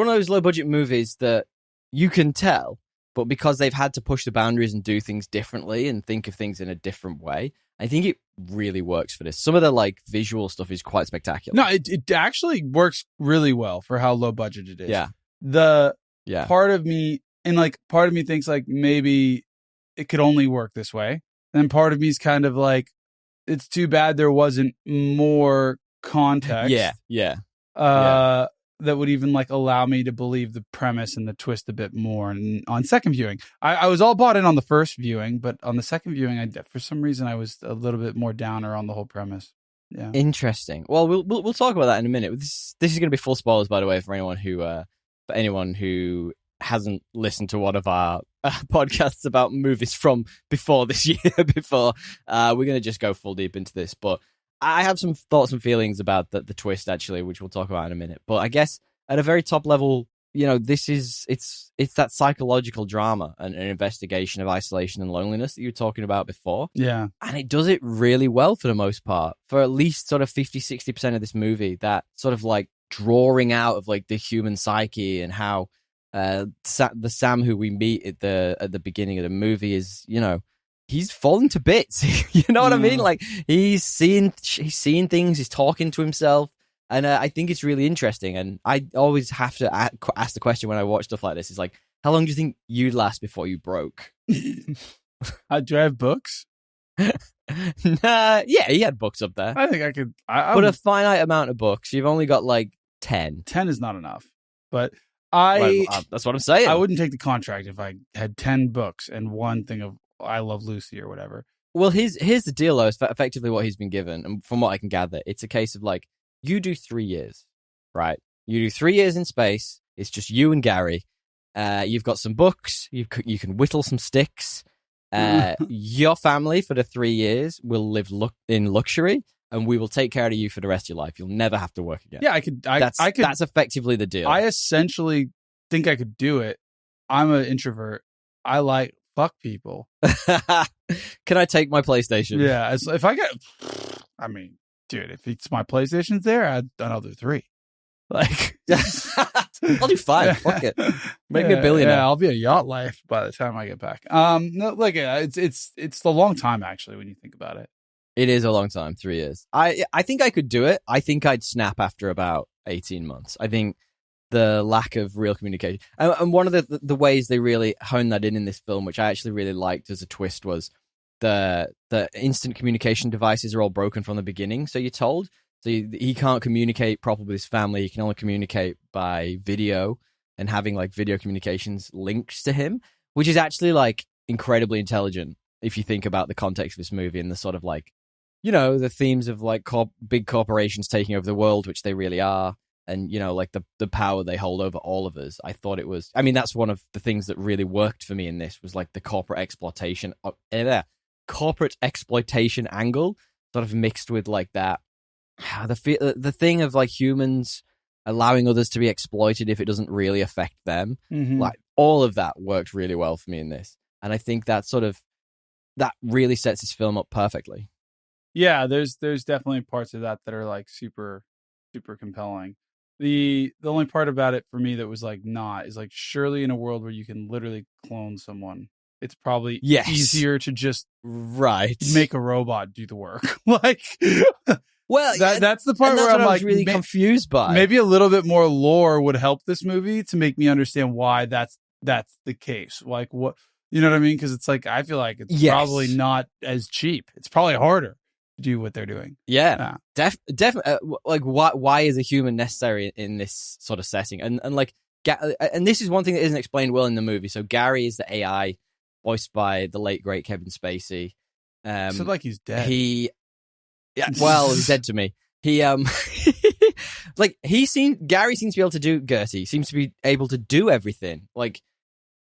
of those low budget movies that you can tell, but because they've had to push the boundaries and do things differently and think of things in a different way, I think it really works for this. Some of the like visual stuff is quite spectacular. No, it actually works really well for how low budget it is. Yeah. Part of me thinks like maybe it could only work this way. And part of me is kind of like, it's too bad there wasn't more context. Yeah. That would even like allow me to believe the premise and the twist a bit more. And on second viewing, I was all bought in on the first viewing, but on the second viewing, for some reason I was a little bit more downer on the whole premise. Yeah. Interesting. Well, we'll talk about that in a minute. This is going to be full spoilers, by the way, for anyone who hasn't listened to one of our podcasts about movies from before this year. We're going to just go full deep into this, but I have some thoughts and feelings about the twist, actually, which we'll talk about in a minute. But I guess at a very top level, it's that psychological drama and an investigation of isolation and loneliness that you were talking about before. Yeah. And it does it really well for the most part, for at least sort of 50-60% of this movie, that sort of like drawing out of like the human psyche and how the Sam who we meet at the beginning of the movie is, he's falling to bits. You know what I mean? Like he's seeing things, he's talking to himself, and I think it's really interesting. And I always have to ask the question when I watch stuff like this: is like, how long do you think you'd last before you broke? Do I have books? Nah, yeah, he had books up there. I think I could. But a finite amount of books. You've only got like 10. 10 is not enough. But that's what I'm saying. I wouldn't take the contract if I had 10 books and one thing of I Love Lucy or whatever. Well, here's the deal, though. It's effectively what he's been given. And from what I can gather, it's a case of like, you do 3 years, right? You do 3 years in space. It's just you and Gary. You've got some books. You can whittle some sticks. Your family for the 3 years will live in luxury, and we will take care of you for the rest of your life. You'll never have to work again. Yeah, I could. That's effectively the deal. I essentially think I could do it. I'm an introvert. I like fuck people. Can I take my PlayStation? Yeah, if I get, I mean, dude, if it's my PlayStation's there, I'll do 3. Like, I'll do 5. Fuck it. Make me a billionaire. Yeah, I'll be a yacht life by the time I get back. No, like it's a long time actually when you think about it. It is a long time, 3 years. I think I could do it. I think I'd snap after about 18 months. I think the lack of real communication. And one of the ways they really honed that in this film, which I actually really liked as a twist, was the instant communication devices are all broken from the beginning, so you're told. So he can't communicate properly with his family. He can only communicate by video and having like video communications linked to him, which is actually like incredibly intelligent if you think about the context of this movie and the sort of like, the themes of like big corporations taking over the world, which they really are. and like the power they hold over all of us. I thought it was. I mean, that's one of the things that really worked for me in this was like the corporate exploitation angle, sort of mixed with like that the thing of like humans allowing others to be exploited if it doesn't really affect them. Like all of that worked really well for me in this, and I think that really sets this film up perfectly. Yeah, there's definitely parts of that are like super super compelling. The only part about it for me that was like not is like, surely in a world where you can literally clone someone, it's probably easier to just make a robot do the work. Like, well, that's the part where I'm I like was really confused by. Maybe a little bit more lore would help this movie to make me understand why that's the case. Like, what, you know what I mean? Because it's like, I feel like it's probably not as cheap. It's probably harder to do what they're doing. Yeah. Definitely. Like, why is a human necessary in this sort of setting? And like, and this is one thing that isn't explained well in the movie. So Gary is the AI voiced by the late great Kevin Spacey. So like he's dead. Well, he's dead to me. Like Gary seems to be able to do Gertie, seems to be able to do everything. Like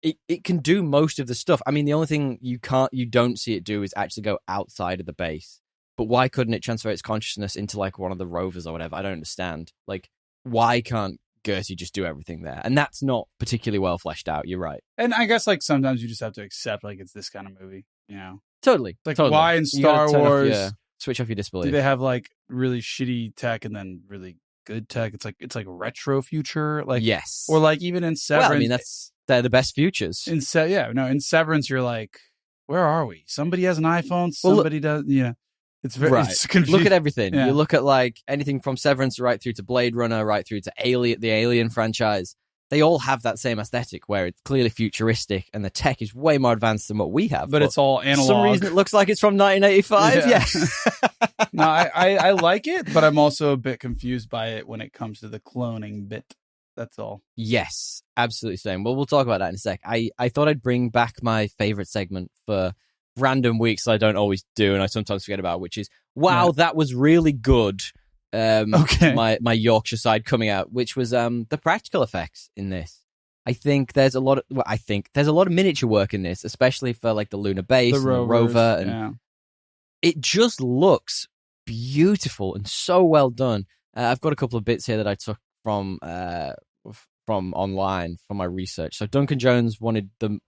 it can do most of the stuff. I mean, the only thing you don't see it do is actually go outside of the base. But why couldn't it transfer its consciousness into like one of the rovers or whatever? I don't understand. Like, why can't Gertie just do everything there? And that's not particularly well fleshed out. You're right. And I guess like sometimes you just have to accept like it's this kind of movie, you know? Totally. Like why in Star Wars switch off your disbelief. Do they have like really shitty tech and then really good tech? It's like retro future, like yes, or like even in Severance. Well, I mean they're the best futures. In Severance, you're like, where are we? Somebody has an iPhone. Somebody does. Yeah, it's very it's confusing. Look at everything. Yeah. You look at like anything from Severance right through to Blade Runner, right through to the Alien franchise. They all have that same aesthetic where it's clearly futuristic and the tech is way more advanced than what we have. But it's all analog. For some reason, it looks like it's from 1985. Yeah. No, I like it, but I'm also a bit confused by it when it comes to the cloning bit. That's all. Yes, absolutely same. Well, we'll talk about that in a sec. I thought I'd bring back my favorite segment for random weeks I don't always do and I sometimes forget about, which is, wow, that was really good. My Yorkshire side coming out, which was the practical effects in this. I think there's a lot of miniature work in this, especially for like the lunar base, and the rover, and it just looks beautiful and so well done. I've got a couple of bits here that I took from online from my research. So Duncan Jones wanted the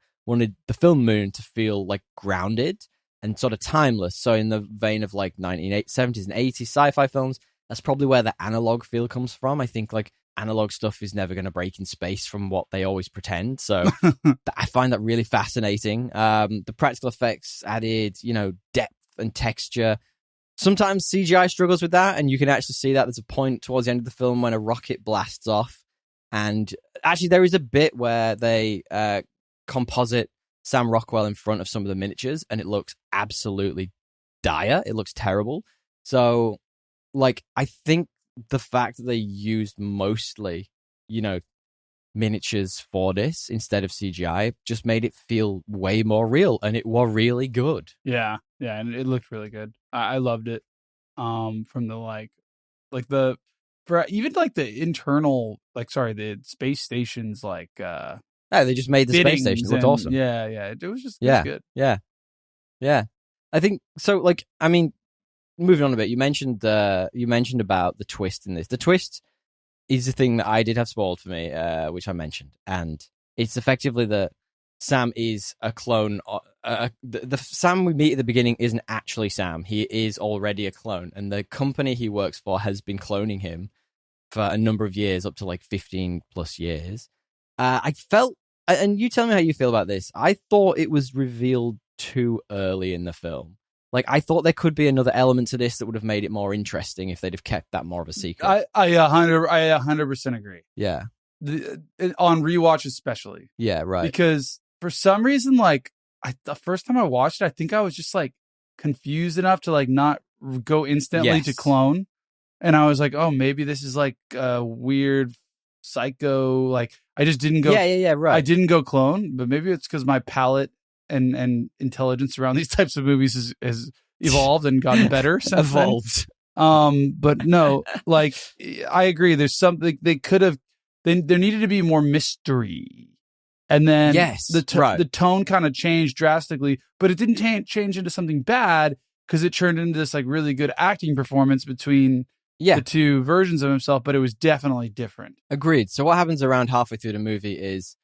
film Moon to feel like grounded and sort of timeless. So in the vein of like 70s and 80s sci-fi films. That's probably where the analog feel comes from. I think like analog stuff is never going to break in space from what they always pretend. So I find that really fascinating. The practical effects added, depth and texture. Sometimes CGI struggles with that, and you can actually see that there's a point towards the end of the film when a rocket blasts off. And actually there is a bit where they composite Sam Rockwell in front of some of the miniatures, and it looks absolutely dire. It looks terrible. So like, I think the fact that they used mostly, miniatures for this instead of CGI just made it feel way more real, and it was really good. Yeah, and it looked really good. I loved it. From the the internal, the space stations, they just made the space station look awesome. Yeah, it was just it was good. Yeah. I think so. Like, I mean, moving on a bit, you mentioned about the twist in this. The twist is the thing that I did have spoiled for me, which I mentioned, and it's effectively that Sam is a clone. The Sam we meet at the beginning isn't actually Sam. He is already a clone, and the company he works for has been cloning him for a number of years, up to like 15 plus years. I felt, and you tell me how you feel about this. I thought it was revealed too early in the film. Like, I thought there could be another element to this that would have made it more interesting if they'd have kept that more of a secret. I 100% agree. Yeah. On rewatch especially. Yeah, right. Because for some reason, the first time I watched it, I think I was just confused enough to not go instantly to clone. And I was like, oh, maybe this is a weird psycho. I just didn't go. Yeah, right. I didn't go clone, but maybe it's because my palate and intelligence around these types of movies has evolved and gotten better since evolved. But no, like I agree. There's something they could have. There needed to be more mystery, and then Yes, the tone kind of changed drastically. But it didn't change into something bad because it turned into this like really good acting performance between the two versions of himself. But it was definitely different. Agreed. So what happens around halfway through the movie is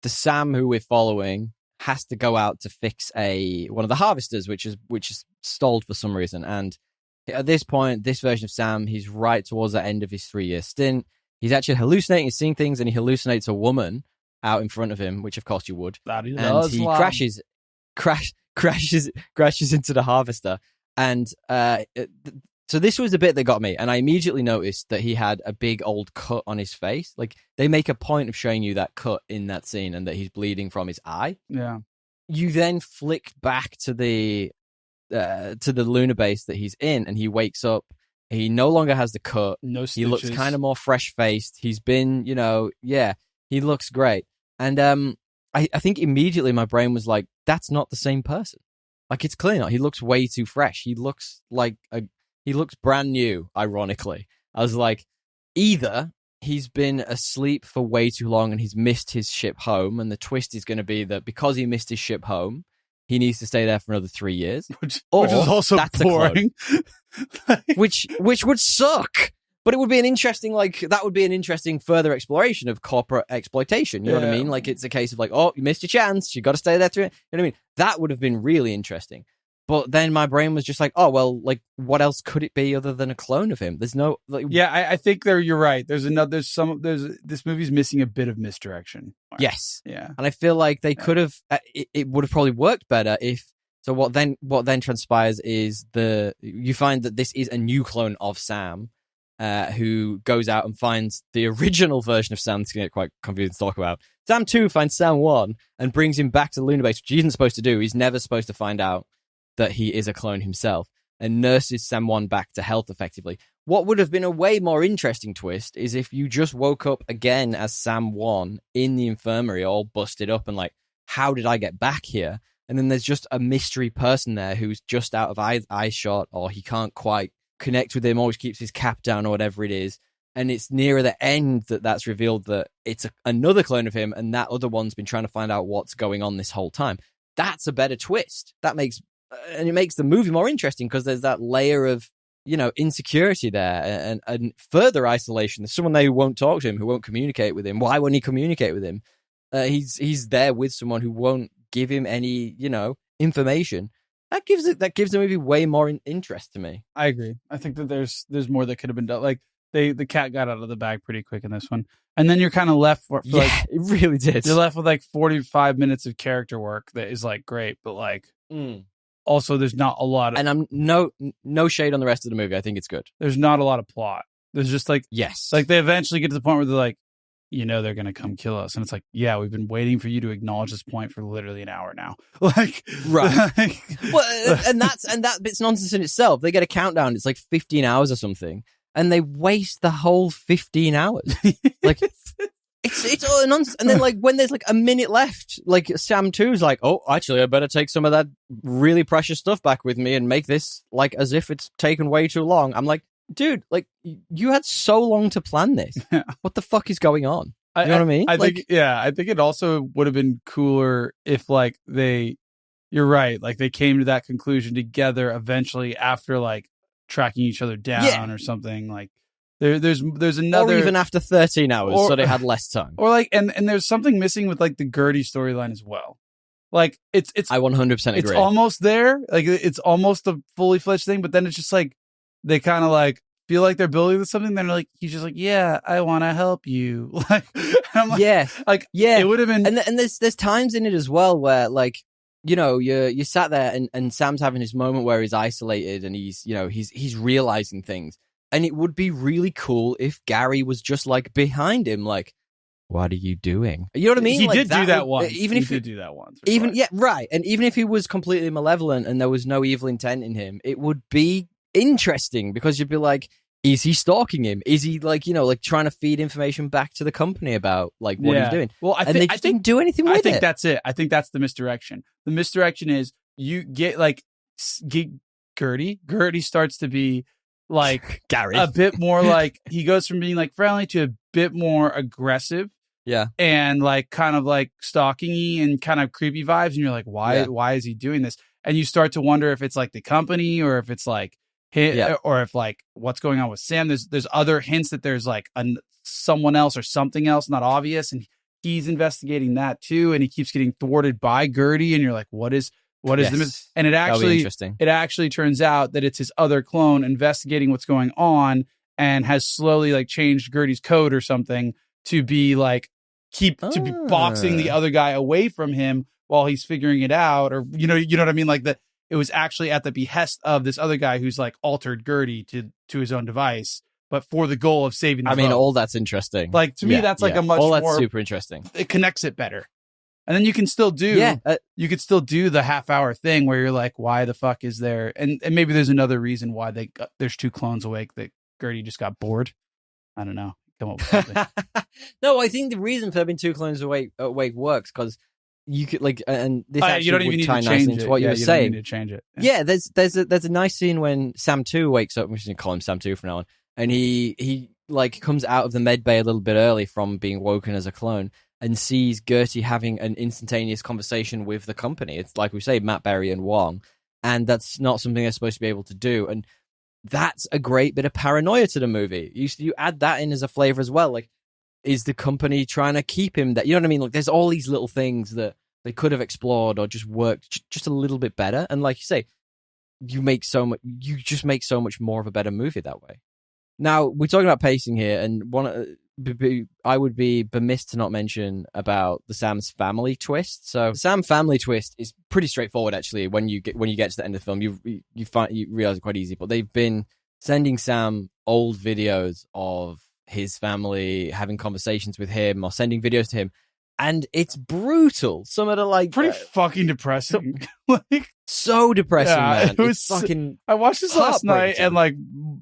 the Sam who we're following has to go out to fix one of the harvesters, which is stalled for some reason. And at this point, this version of Sam, he's right towards the end of his 3-year stint. He's actually hallucinating, he's seeing things, and he hallucinates a woman out in front of him, which of course you would. That he and he crashes into the harvester. And so this was the bit that got me, and I immediately noticed that he had a big old cut on his face. Like, they make a point of showing you that cut in that scene and that he's bleeding from his eye. Yeah. You then flick back to the lunar base that he's in, and he wakes up. He no longer has the cut. No stitches. He looks kind of more fresh-faced. He's been, he looks great. And I think immediately my brain was like, that's not the same person. Like, it's clear not. He looks way too fresh. He looks like he looks brand new, ironically. I was like, either he's been asleep for way too long and he's missed his ship home, and the twist is going to be that because he missed his ship home, he needs to stay there for another 3 years. Which is also boring. which would suck. But it would be an interesting, further exploration of corporate exploitation. You know what I mean? Like, it's a case of like, oh, you missed your chance. You got to stay there through it. You know what I mean? That would have been really interesting. But then my brain was just like, oh, well, like, what else could it be other than a clone of him? There's no... Like, I think you're right. This movie's missing a bit of misdirection. Yes. Yeah. And I feel like they could have... It would have probably worked better if... So what then transpires is you find that this is a new clone of Sam, who goes out and finds the original version of Sam. It's going to get quite confusing to talk about. Sam 2 finds Sam 1 and brings him back to the lunar base, which he isn't supposed to do. He's never supposed to find out that he is a clone himself, and nurses Sam 1 back to health effectively. What would have been a way more interesting twist is if you just woke up again as Sam 1 in the infirmary, all busted up and like, how did I get back here? And then there's just a mystery person there who's just out of eye shot, or he can't quite connect with him, always keeps his cap down or whatever it is. And it's nearer the end that's revealed that it's another clone of him, and that other one's been trying to find out what's going on this whole time. That's a better twist. And it makes the movie more interesting because there's that layer of, insecurity there and further isolation. There's someone there who won't talk to him, who won't communicate with him. Why won't he communicate with him? He's there with someone who won't give him any, information. That gives the movie way more interest to me. I agree. I think that there's more that could have been done. Like the cat got out of the bag pretty quick in this one, and then you're kind of left for like, it really did. You're left with like 45 minutes of character work that is like great, but like also there's not a lot of, and I'm no shade on the rest of the movie. I think it's good. There's not a lot of plot. There's just like, yes, like they eventually get to the point where they're like, they're going to come kill us. And it's like, yeah, we've been waiting for you to acknowledge this point for literally an hour now. Like, right. Well, and that bit's nonsense in itself. They get a countdown. It's like 15 hours or something. And they waste the whole 15 hours. Like, it's all nonsense. And then like when there's like a minute left, like Sam 2's like, oh, actually, I better take some of that really precious stuff back with me and make this like as if it's taken way too long. I'm like, dude, like, you had so long to plan this. What the fuck is going on? You know what I mean? I think it also would have been cooler if, like, you're right, like, they came to that conclusion together eventually after, like, tracking each other down or something. Like, there's another... Or even after 13 hours, so they had less time. Or, like, and there's something missing with, like, the Gertie storyline as well. Like, it's... I 100% agree. It's almost there. Like, it's almost a fully fledged thing, but then it's just, like, they kind of like feel like they're building something. Then like he's just like, yeah, I want to help you. Like, I'm like, it would have been. And there's times in it as well where like, you sat there and Sam's having his moment where he's isolated and he's realizing things. And it would be really cool if Gary was just like behind him, like, what are you doing? You know what I mean? He like, did do that once. Even if he did do that once. Even right. And even if he was completely malevolent and there was no evil intent in him, it would be interesting because you'd be like, is he stalking him? Is he like, like trying to feed information back to the company about like what he's doing? Well, I think didn't do anything with it. I think that's it. I think that's the misdirection. The misdirection is you get like Gertie starts to be like Gary. a bit more like he goes from being like friendly to a bit more aggressive. Yeah. And like kind of like stalking-y and kind of creepy vibes. And you're like, why is he doing this? And you start to wonder if it's like the company or if it's like or if like what's going on with Sam. There's other hints that there's like someone else or something else not obvious. And he's investigating that too. And he keeps getting thwarted by Gertie. And you're like, what is the and it actually turns out that it's his other clone investigating what's going on and has slowly like changed Gertie's code or something to be like to be boxing the other guy away from him while he's figuring it out, or you know what I mean, like that it was actually at the behest of this other guy who's like altered Gertie to his own device, but for the goal of saving the boat. all that's interesting. Like to me that's like a much all that's more super interesting. It connects it better. And then you can still do you could still do the half-hour thing where you're like, why the fuck is there, and maybe there's another reason why there's 2 clones awake, that Gertie just got bored. I don't know. Come up with something. No, I think the reason for there being 2 clones awake works because you could like, and this actually you don't even would need tie to nicely change into it. what you were you saying. Don't need to change it. Yeah, there's a nice scene when Sam 2 wakes up. We're just gonna call him Sam 2 from now on, and he like comes out of the med bay a little bit early from being woken as a clone and sees Gertie having an instantaneous conversation with the company. It's like we say, Matt Berry and Wong, and that's not something they're supposed to be able to do. And that's a great bit of paranoia to the movie. You add that in as a flavor as well. Like, is the company trying to keep him that? You know what I mean? Like, there's all these little things that they could have explored or just worked just a little bit better. And like you say, you just make so much more of a better movie that way. Now, we're talking about pacing here, and I would be bemiss to not mention about the Sam's family twist. So, the Sam family twist is pretty straightforward, actually. When you get to the end of the film, you realize it quite easy. But they've been sending Sam old videos of his family, having conversations with him, or sending videos to him, and it's brutal. Some of the like pretty fucking depressing. Like so depressing, man. It was fucking. I watched this last night, and like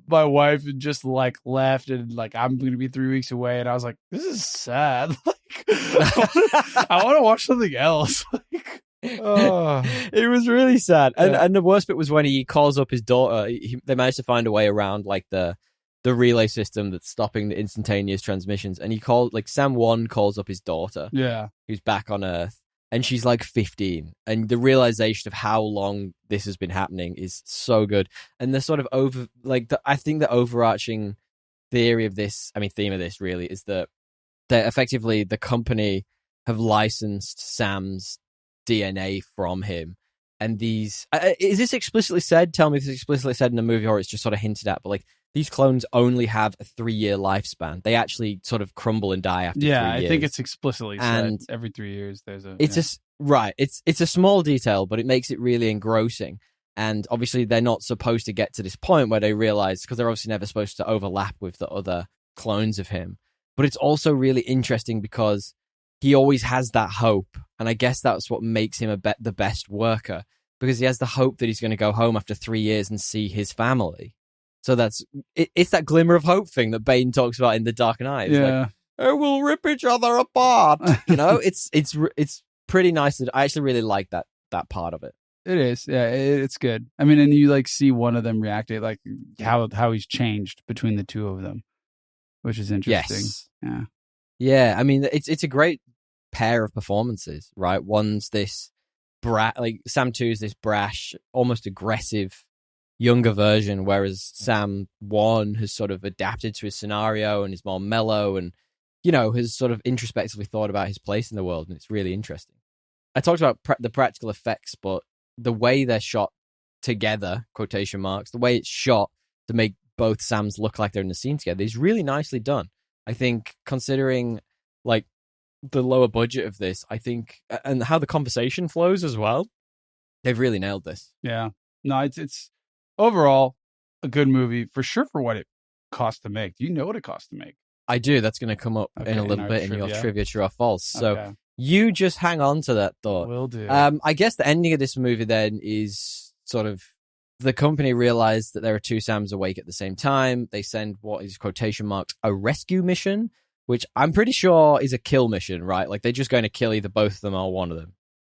my wife just like left, and like I'm going to be 3 weeks away, and I was like, this is sad. Like I want to watch something else. Like, it was really sad, and the worst bit was when he calls up his daughter. They managed to find a way around like the relay system that's stopping the instantaneous transmissions, and Sam 1 calls up his daughter, who's back on Earth, and she's like 15, and the realization of how long this has been happening is so good. And the sort of I think the overarching theme of this really is that effectively the company have licensed Sam's DNA from him. And these is this explicitly said? Tell me if it's explicitly said in the movie, or it's just sort of hinted at. But like, these clones only have a 3-year lifespan. They actually sort of crumble and die after 3 years. Yeah, I think it's explicitly said every 3 years. There's a. It's a small detail, but it makes it really engrossing. And obviously, they're not supposed to get to this point where they realize, because they're obviously never supposed to overlap with the other clones of him. But it's also really interesting because he always has that hope, and I guess that's what makes him the best worker, because he has the hope that he's going to go home after 3 years and see his family. So it's that glimmer of hope thing that Bane talks about in The Dark Knight. Yeah, like, we'll rip each other apart. You know, it's pretty nice. I actually really like that part of it. It is. Yeah, it's good. I mean, and you like see one of them react, like how he's changed between the two of them, which is interesting. Yes. Yeah. Yeah. I mean, it's a great pair of performances, right? One's this Sam 2 is this brash, almost aggressive younger version, whereas Sam 1 has sort of adapted to his scenario and is more mellow and, you know, has sort of introspectively thought about his place in the world, and it's really interesting. I talked about the practical effects, but the way they're shot together, quotation marks, the way it's shot to make both Sams look like they're in the scene together is really nicely done. I think, considering like the lower budget of this, I think, and how the conversation flows as well, they've really nailed this. Yeah. No, it's overall a good movie for sure for what it cost to make. Do you know what it cost to make? I do. That's going to come up in a little bit in your trivia, true or false. So you just hang on to that thought. Will do. I guess the ending of this movie then is sort of the company realized that there are 2 Sams awake at the same time. They send what is quotation marks a rescue mission, which I'm pretty sure is a kill mission, right? Like, they're just going to kill either both of them or one of them.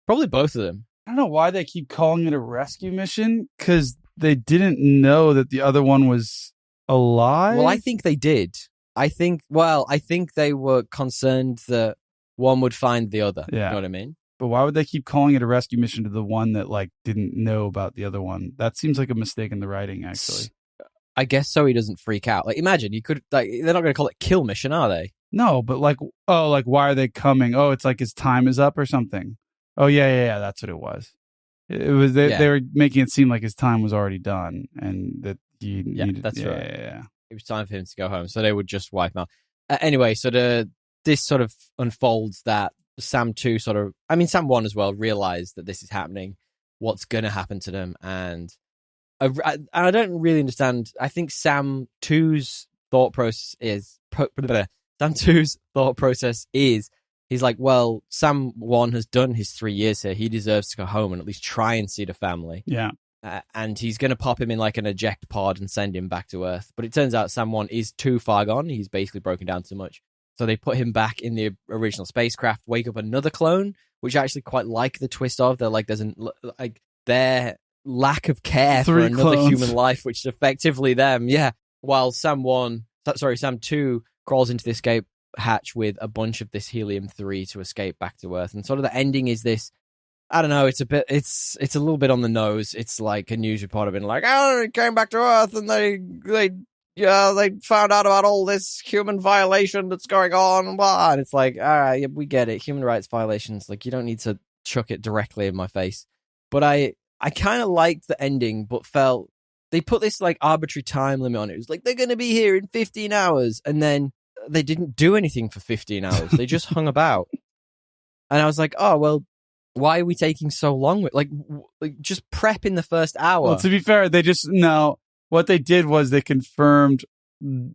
Probably both of them. I don't know why they keep calling it a rescue mission, because they didn't know that the other one was alive? Well, I think they did. I think they were concerned that one would find the other. Yeah. You know what I mean? But why would they keep calling it a rescue mission to the one that like didn't know about the other one? That seems like a mistake in the writing, actually. I guess so he doesn't freak out. Like, imagine you could like they're not going to call it kill mission, are they? No, but like, oh, like why are they coming? Oh, it's like his time is up or something. Oh yeah. That's what it was. It was they were making it seem like his time was already done and that he needed. That's right. Yeah. It was time for him to go home, so they would just wipe him out. Anyway, so this sort of unfolds that Sam 2 Sam 1 as well realized that this is happening, what's going to happen to them, and I don't really understand. I think Sam 2's thought process is he's like, well, Sam 1 has done his 3 years here. He deserves to go home and at least try and see the family. Yeah. And he's going to pop him in like an eject pod and send him back to Earth. But it turns out Sam 1 is too far gone. He's basically broken down too much. So they put him back in the original spacecraft, wake up another clone, which I actually quite like the twist of. They're like, their lack of care for another human life, which is effectively them. Yeah. While Sam 2 crawls into the escape hatch with a bunch of this helium-3 to escape back to Earth. And sort of the ending is this, I don't know, it's a little bit on the nose. It's like a news report have been like, oh, they came back to Earth and they found out about all this human violation that's going on. And it's like, all right, yeah, we get it. Human rights violations. Like, you don't need to chuck it directly in my face. But I kind of liked the ending, but felt they put this like arbitrary time limit on it. It was like, they're going to be here in 15 hours. And then they didn't do anything for 15 hours. They just hung about. And I was like, oh, well, why are we taking so long with like just prep in the first hour? Well, to be fair, what they did was they confirmed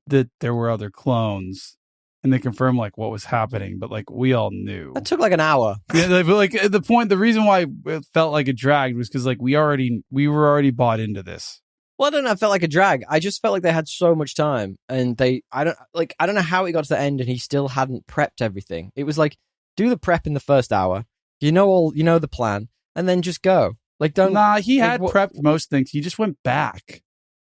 that there were other clones and they confirmed like what was happening, but like we all knew. That took like an hour. Yeah, like the reason why it felt like it dragged was because like we were already bought into this. Well, I don't know. It felt like a drag. I just felt like they had so much time and I don't know how it got to the end and he still hadn't prepped everything. It was like, do the prep in the first hour. You know the plan, and then just go. Like, don't. Nah, he had prepped most things. He just went back.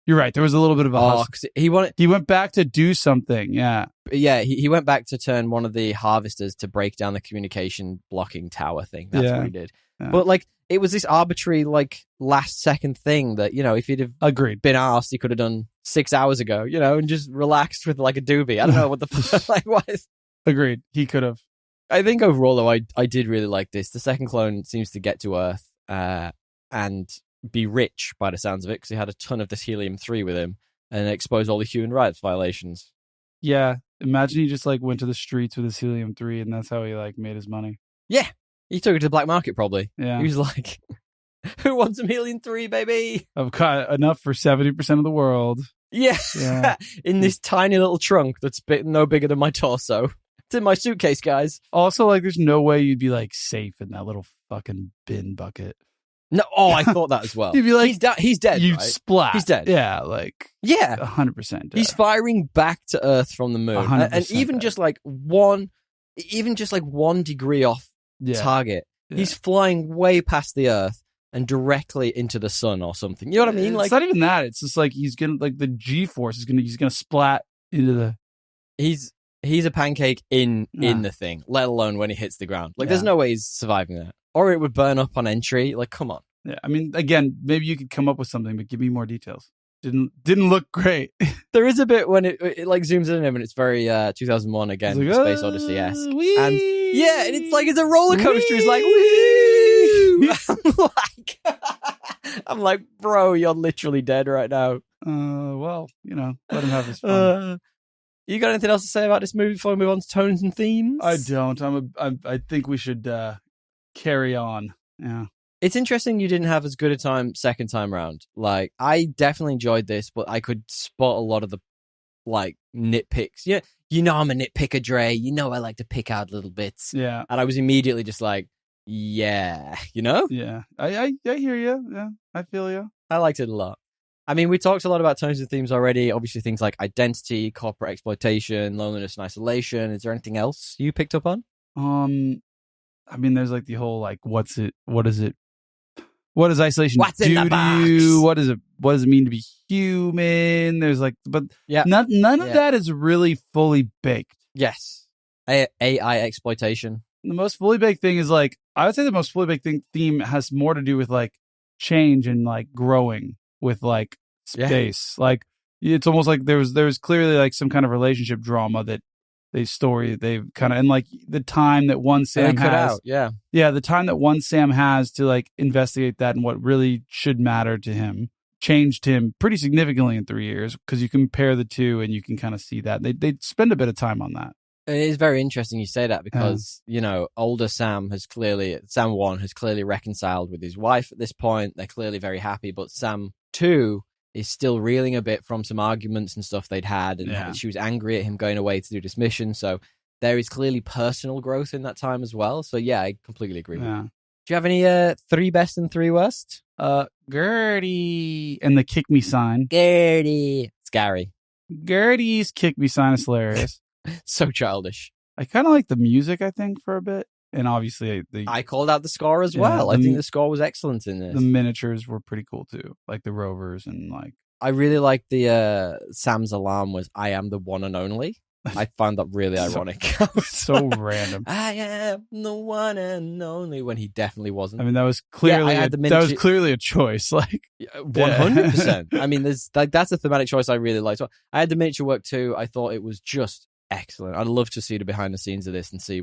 You're right. There was a little bit of a hustle. He went back to do something. Yeah. Yeah. He went back to turn one of the harvesters to break down the communication blocking tower thing. That's what he did. Yeah. But like, it was this arbitrary, like, last second thing that, if he'd have been asked, he could have done 6 hours ago, and just relaxed with like a doobie. I don't know what the fuck like was. Agreed. He could have. I think overall, though, I did really like this. The second clone seems to get to Earth and be rich by the sounds of it because he had a ton of this helium-3 with him and expose all the human rights violations. Yeah. Imagine he just like went to the streets with his helium-3 and that's how he like made his money. Yeah. He took it to the black market probably. Yeah. He was like, who wants some helium-3, baby? I've got enough for 70% of the world. Yeah. In this tiny little trunk that's no bigger than my torso. It's in my suitcase, guys. Also, like, there's no way you'd be like safe in that little fucking bin bucket. No, I thought that as well. You'd be like, he's dead. You'd right? splat. He's dead. Yeah, like, 100% dead. He's firing back to Earth from the moon, and even dead. just like one degree off target, he's flying way past the Earth and directly into the sun or something. You know what I mean? Like, it's not even that. It's just like he's gonna like the G-force he's gonna splat into the. He's a pancake in the thing, let alone when he hits the ground. Like, there's no way he's surviving that. Or it would burn up on entry. Like, come on. Yeah, I mean, again, maybe you could come up with something, but give me more details. Didn't look great. There is a bit when it like zooms in on him and it's very 2001 again, like, Space Odyssey-esque. And and it's like it's a roller coaster. It's like, woo! I'm like, bro, you're literally dead right now. Well, let him have his fun. You got anything else to say about this movie before we move on to tones and themes? I don't. I think we should carry on. Yeah. It's interesting you didn't have as good a time second time round. Like, I definitely enjoyed this, but I could spot a lot of the like nitpicks. Yeah, I'm a nitpicker, Dre. I like to pick out little bits. Yeah. And I was immediately just like, yeah, Yeah. I hear you. Yeah. I feel you. I liked it a lot. I mean, we talked a lot about tones and themes already. Obviously, things like identity, corporate exploitation, loneliness, and isolation. Is there anything else you picked up on? I mean, there's like the whole like, what is it what does isolation What's do in the to box? you? What does it mean to be human? There's like, but Yeah. none of that is really fully baked. Yes. AI exploitation. The most fully baked thing is like, I would say the most fully baked theme has more to do with like change and like growing with like space. Like it's almost like there was clearly like some kind of relationship drama that they've kind of, and like the time that one Sam cut has. out. Yeah. Yeah, the time that one Sam has to like investigate that and what really should matter to him changed him pretty significantly in 3 years, because you compare the two and you can kind of see that. They spend a bit of time on that. It is very interesting you say that because, older Sam 1 has clearly reconciled with his wife at this point. They're clearly very happy, but Sam 2 is still reeling a bit from some arguments and stuff they'd had, and she was angry at him going away to do this mission. So there is clearly personal growth in that time as well. So yeah, I completely agree with you. Do you have any 3 best and 3 worst? Gertie and the kick me sign. Gertie. It's Gary. Gertie's kick me sign is hilarious. So childish. I kind of like the music, I think, for a bit. And obviously, I called out the score as well. I think the score was excellent in this. The miniatures were pretty cool too, like the rovers and like. I really liked the Sam's alarm was "I am the one and only." I found that really ironic. So random. I am the one and only when he definitely wasn't. I mean, that was clearly a choice. Like 100%. I mean, that's a thematic choice I really liked. So I had the miniature work too. I thought it was just excellent. I'd love to see the behind the scenes of this and see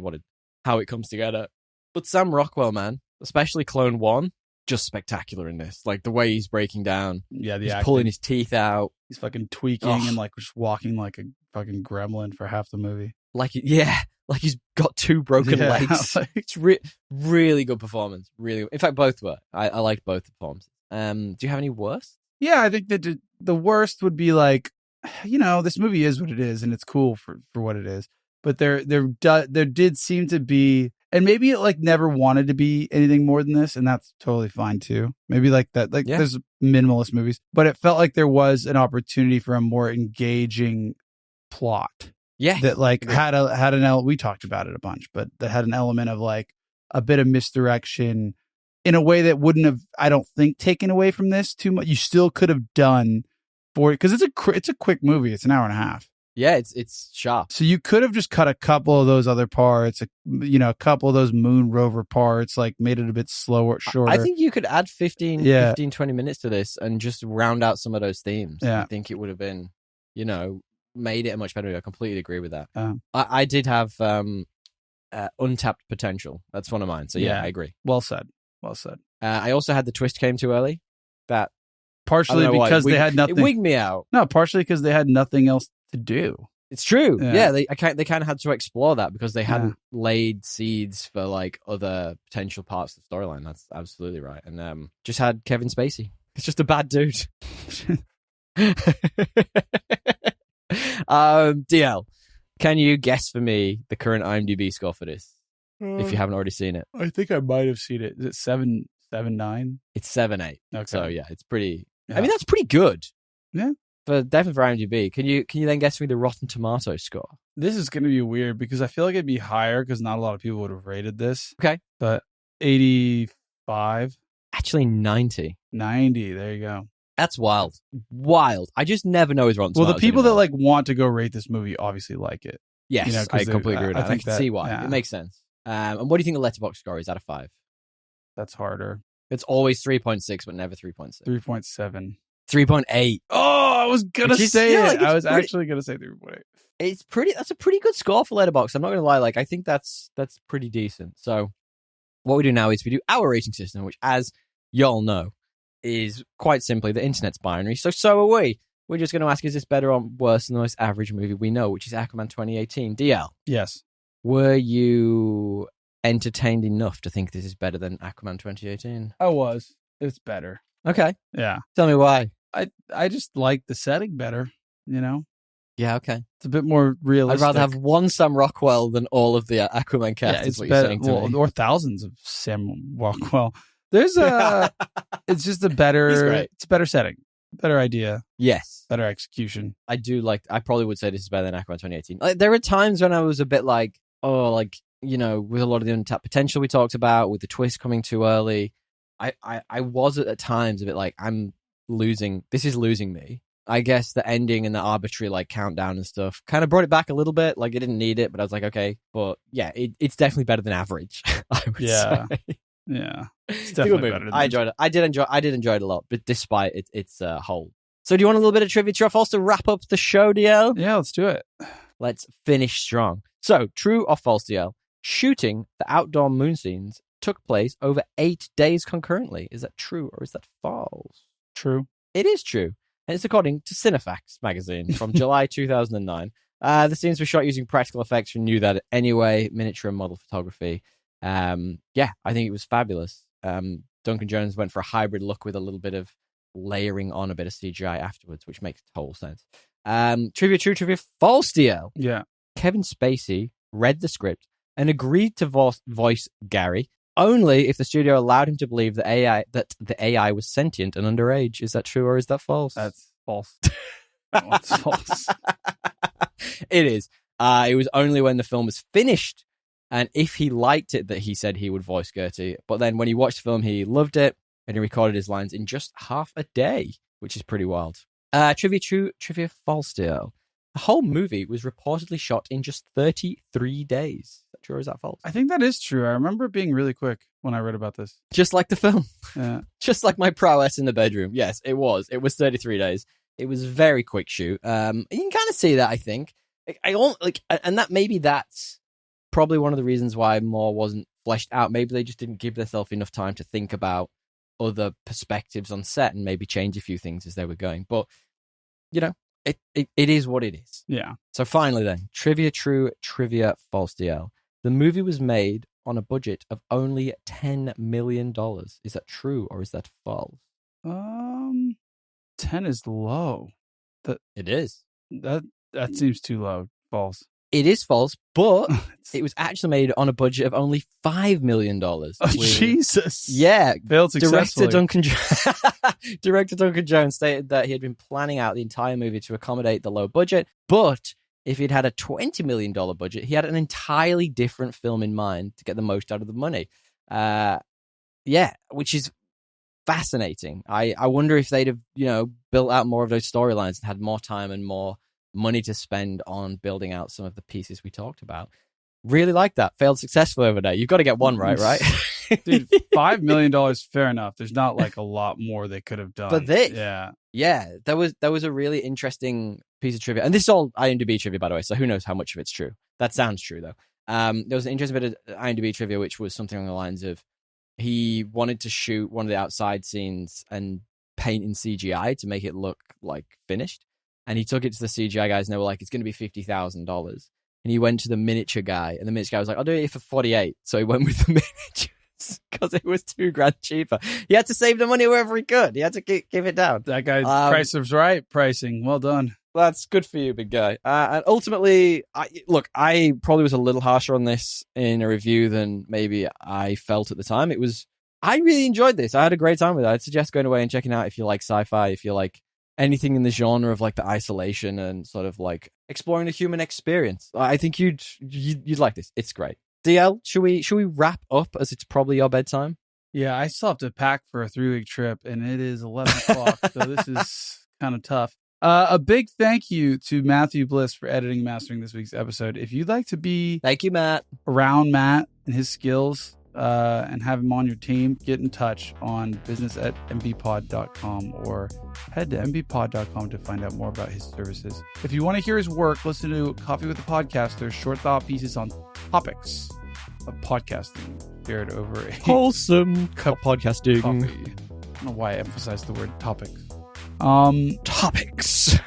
how it comes together. But Sam Rockwell, man, especially Clone 1, just spectacular in this. Like the way he's breaking down. Yeah, he's pulling his teeth out. He's fucking tweaking and like just walking like a fucking gremlin for half the movie. Like he's got 2 broken legs. It's really good performance. Really, in fact, both were. I liked both the performances. Do you have any worst? Yeah, I think that the worst would be like, this movie is what it is, and it's cool for what it is. But there did seem to be, and maybe it like never wanted to be anything more than this, and that's totally fine too. Maybe like that, there's minimalist movies, but it felt like there was an opportunity for a more engaging plot. Yeah, that like had an element. We talked about it a bunch, but that had an element of like a bit of misdirection in a way that wouldn't have, I don't think, taken away from this too much. You still could have done for it because it's a quick movie. It's an hour and a half. Yeah, it's sharp. So you could have just cut a couple of those other parts, a couple of those moon rover parts, like made it a bit shorter. I think you could add 15, 20 minutes to this and just round out some of those themes. Yeah. I think it would have been, made it a much better movie. I completely agree with that. I did have untapped potential. That's one of mine. So yeah, I agree. Well said. I also had the twist came too early. That partially because they had nothing. It wigged me out. No, partially because they had nothing else to do. It's true. Yeah, they kind of had to explore that because they hadn't laid seeds for like other potential parts of the storyline. That's absolutely right. And just had Kevin Spacey. It's just a bad dude. DL, can you guess for me the current IMDb score for this? If you haven't already seen it, I think I might have seen it. Is it 7.9? It's 7.8. Okay. So yeah, it's pretty. Yeah. I mean, that's pretty good. Yeah. Definitely for IMDb. Can you then guess me the Rotten Tomatoes score? This is going to be weird because I feel like it'd be higher because not a lot of people would have rated this. Okay. But 85. Actually, 90. 90. There you go. That's wild. Wild. I just never know his Rotten Well, Tomatoes the people anymore. that like want to go rate this movie obviously like it. Yes, I completely agree with that. I can see why. Yeah. It makes sense. And what do you think the Letterboxd score is out of 5? That's harder. It's always 3.6, but never 3.6. 3.7. 3.8. Oh, I was gonna say it. I was actually gonna say 3.8. It's pretty. That's a pretty good score for Letterboxd. I'm not gonna lie. Like, I think that's pretty decent. So, what we do now is we do our rating system, which, as y'all know, is quite simply the internet's binary. So are we. We're just going to ask: is this better or worse than the most average movie we know, which is Aquaman 2018? DL. Yes. Were you entertained enough to think this is better than Aquaman 2018? I was. It's better. Okay. Yeah. Tell me why. I just like the setting better, Yeah, okay. It's a bit more realistic. I'd rather have one Sam Rockwell than all of the Aquaman cast. Yeah, it's what better, you're saying to me. or thousands of Sam Rockwell. There's it's just a better, it's a better setting, better idea. Yes. Better execution. I probably would say this is better than Aquaman 2018. Like, there were times when I was a bit like, with a lot of the untapped potential we talked about, with the twist coming too early, I was at times a bit like, this is losing me. I guess the ending and the arbitrary like countdown and stuff kind of brought it back a little bit. Like, I didn't need it, but I was like, okay. But yeah, it's definitely better than average. I would say. Yeah. It's It's a good definitely movie. better than I enjoyed it. I did enjoy it a lot, but despite its whole. So do you want a little bit of trivia, true or false, to wrap up the show, DL? Yeah, let's do it. Let's finish strong. So, true or false, DL? Shooting the outdoor moon scenes took place over 8 days concurrently. Is that true or is that false? True. It is true. And it's according to Cinefacts magazine from July 2009. The scenes were shot using practical effects. We knew that anyway. Miniature and model photography. Yeah, I think it was fabulous. Duncan Jones went for a hybrid look with a little bit of layering on a bit of CGI afterwards, which makes total sense. Trivia true, trivia false, DL. Yeah. Kevin Spacey read the script and agreed to voice Gary only if the studio allowed him to believe that the AI was sentient and underage. Is that true or is that false? That's false. That's false. It is. It was only when the film was finished and if he liked it that he said he would voice Gertie. But then when he watched the film, he loved it and he recorded his lines in just half a day, which is pretty wild. Trivia true, trivia false, deal. The whole movie was reportedly shot in just 33 days. Is that true or is that false? I think that is true. I remember it being really quick when I read about this. Just like the film. Yeah. Just like my prowess in the bedroom. Yes, it was. It was 33 days. It was a very quick shoot. You can kind of see that, I think. And that's probably one of the reasons why more wasn't fleshed out. Maybe they just didn't give themselves enough time to think about other perspectives on set and maybe change a few things as they were going. But, you know, it is what it is. Yeah. So finally then, trivia true, trivia false, DL. The movie was made on a budget of only $10 million. Is that true or is that false? 10 is low. It is. That seems too low. False. It is false, but it was actually made on a budget of only $5 million. Oh, Jesus. Yeah. Failed successfully. Director Duncan Jones stated that he had been planning out the entire movie to accommodate the low budget, but if he'd had a $20 million budget, he had an entirely different film in mind to get the most out of the money. Yeah, which is fascinating. I wonder if they'd have, built out more of those storylines and had more time and more money to spend on building out some of the pieces we talked about. Really like that. Failed successfully over there. You've got to get one right? Dude, $5 million, fair enough. There's not like a lot more they could have done. But this, yeah, that was a really interesting piece of trivia. And this is all IMDb trivia, by the way, so who knows how much of it's true. That sounds true, though. There was an interesting bit of IMDb trivia, which was something along the lines of he wanted to shoot one of the outside scenes and paint in CGI to make it look like finished. And he took it to the CGI guys and they were like, it's going to be $50,000. And he went to the miniature guy and the miniature guy was like, I'll do it for 48. So he went with the miniatures because it was $2,000 cheaper. He had to save the money wherever he could. He had to give it down. That guy, price is right pricing. Well done. That's good for you, big guy. And ultimately, I probably was a little harsher on this in a review than maybe I felt at the time. I really enjoyed this. I had a great time with it. I'd suggest going away and checking out if you like sci-fi, if you like anything in the genre of like the isolation and sort of like exploring the human experience. I think you'd like this. It's great. DL, should we wrap up as it's probably your bedtime? Yeah, I still have to pack for a 3-week trip and it is 11 o'clock. So this is kind of tough. A big thank you to Matthew Bliss for editing and mastering this week's episode. If you'd like to be thank you, Matt, around Matt and his skills and have him on your team, get in touch on business@mbpod.com or head to mbpod.com to find out more about his services. If you want to hear his work, listen to Coffee with the Podcaster, short thought pieces on topics of podcasting shared over a wholesome cup podcasting. Coffee. I don't know why I emphasized the word topics. Topics.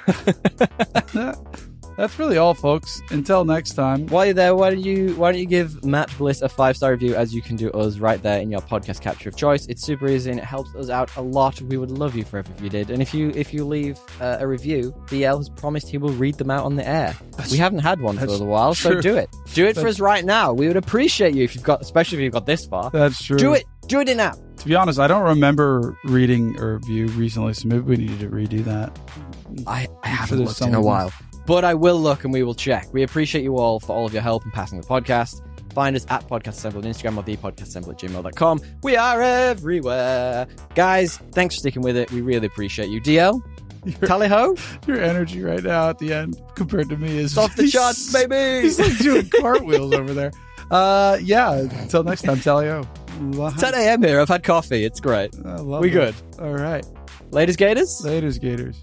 That's really all, folks. Until next time. While you're there, why don't you give Matt Bliss a 5-star review, as you can do us right there in your podcast catcher of choice. It's super easy and it helps us out a lot. We would love you forever if you did. And if you leave a review, BL has promised he will read them out on the air. We haven't had one for a little while, so do it. Do it for us right now. We would appreciate you especially if you've got this far. That's true. Do it now. To be honest, I don't remember reading a review recently, so maybe we need to redo that. I haven't looked in a while. But I will look and we will check. We appreciate you all for all of your help in passing the podcast. Find us at Podcast Assemble on Instagram or thepodcastassemble@gmail.com. We are everywhere. Guys, thanks for sticking with it. We really appreciate you. DL, tally ho. Your energy right now at the end compared to me is off the charts, baby. He's like doing cartwheels over there. Yeah, until next time, tally ho. 10 a.m. here. I've had coffee. It's great. I love we it. good. All right. Laters, Gators? Laters, Gators.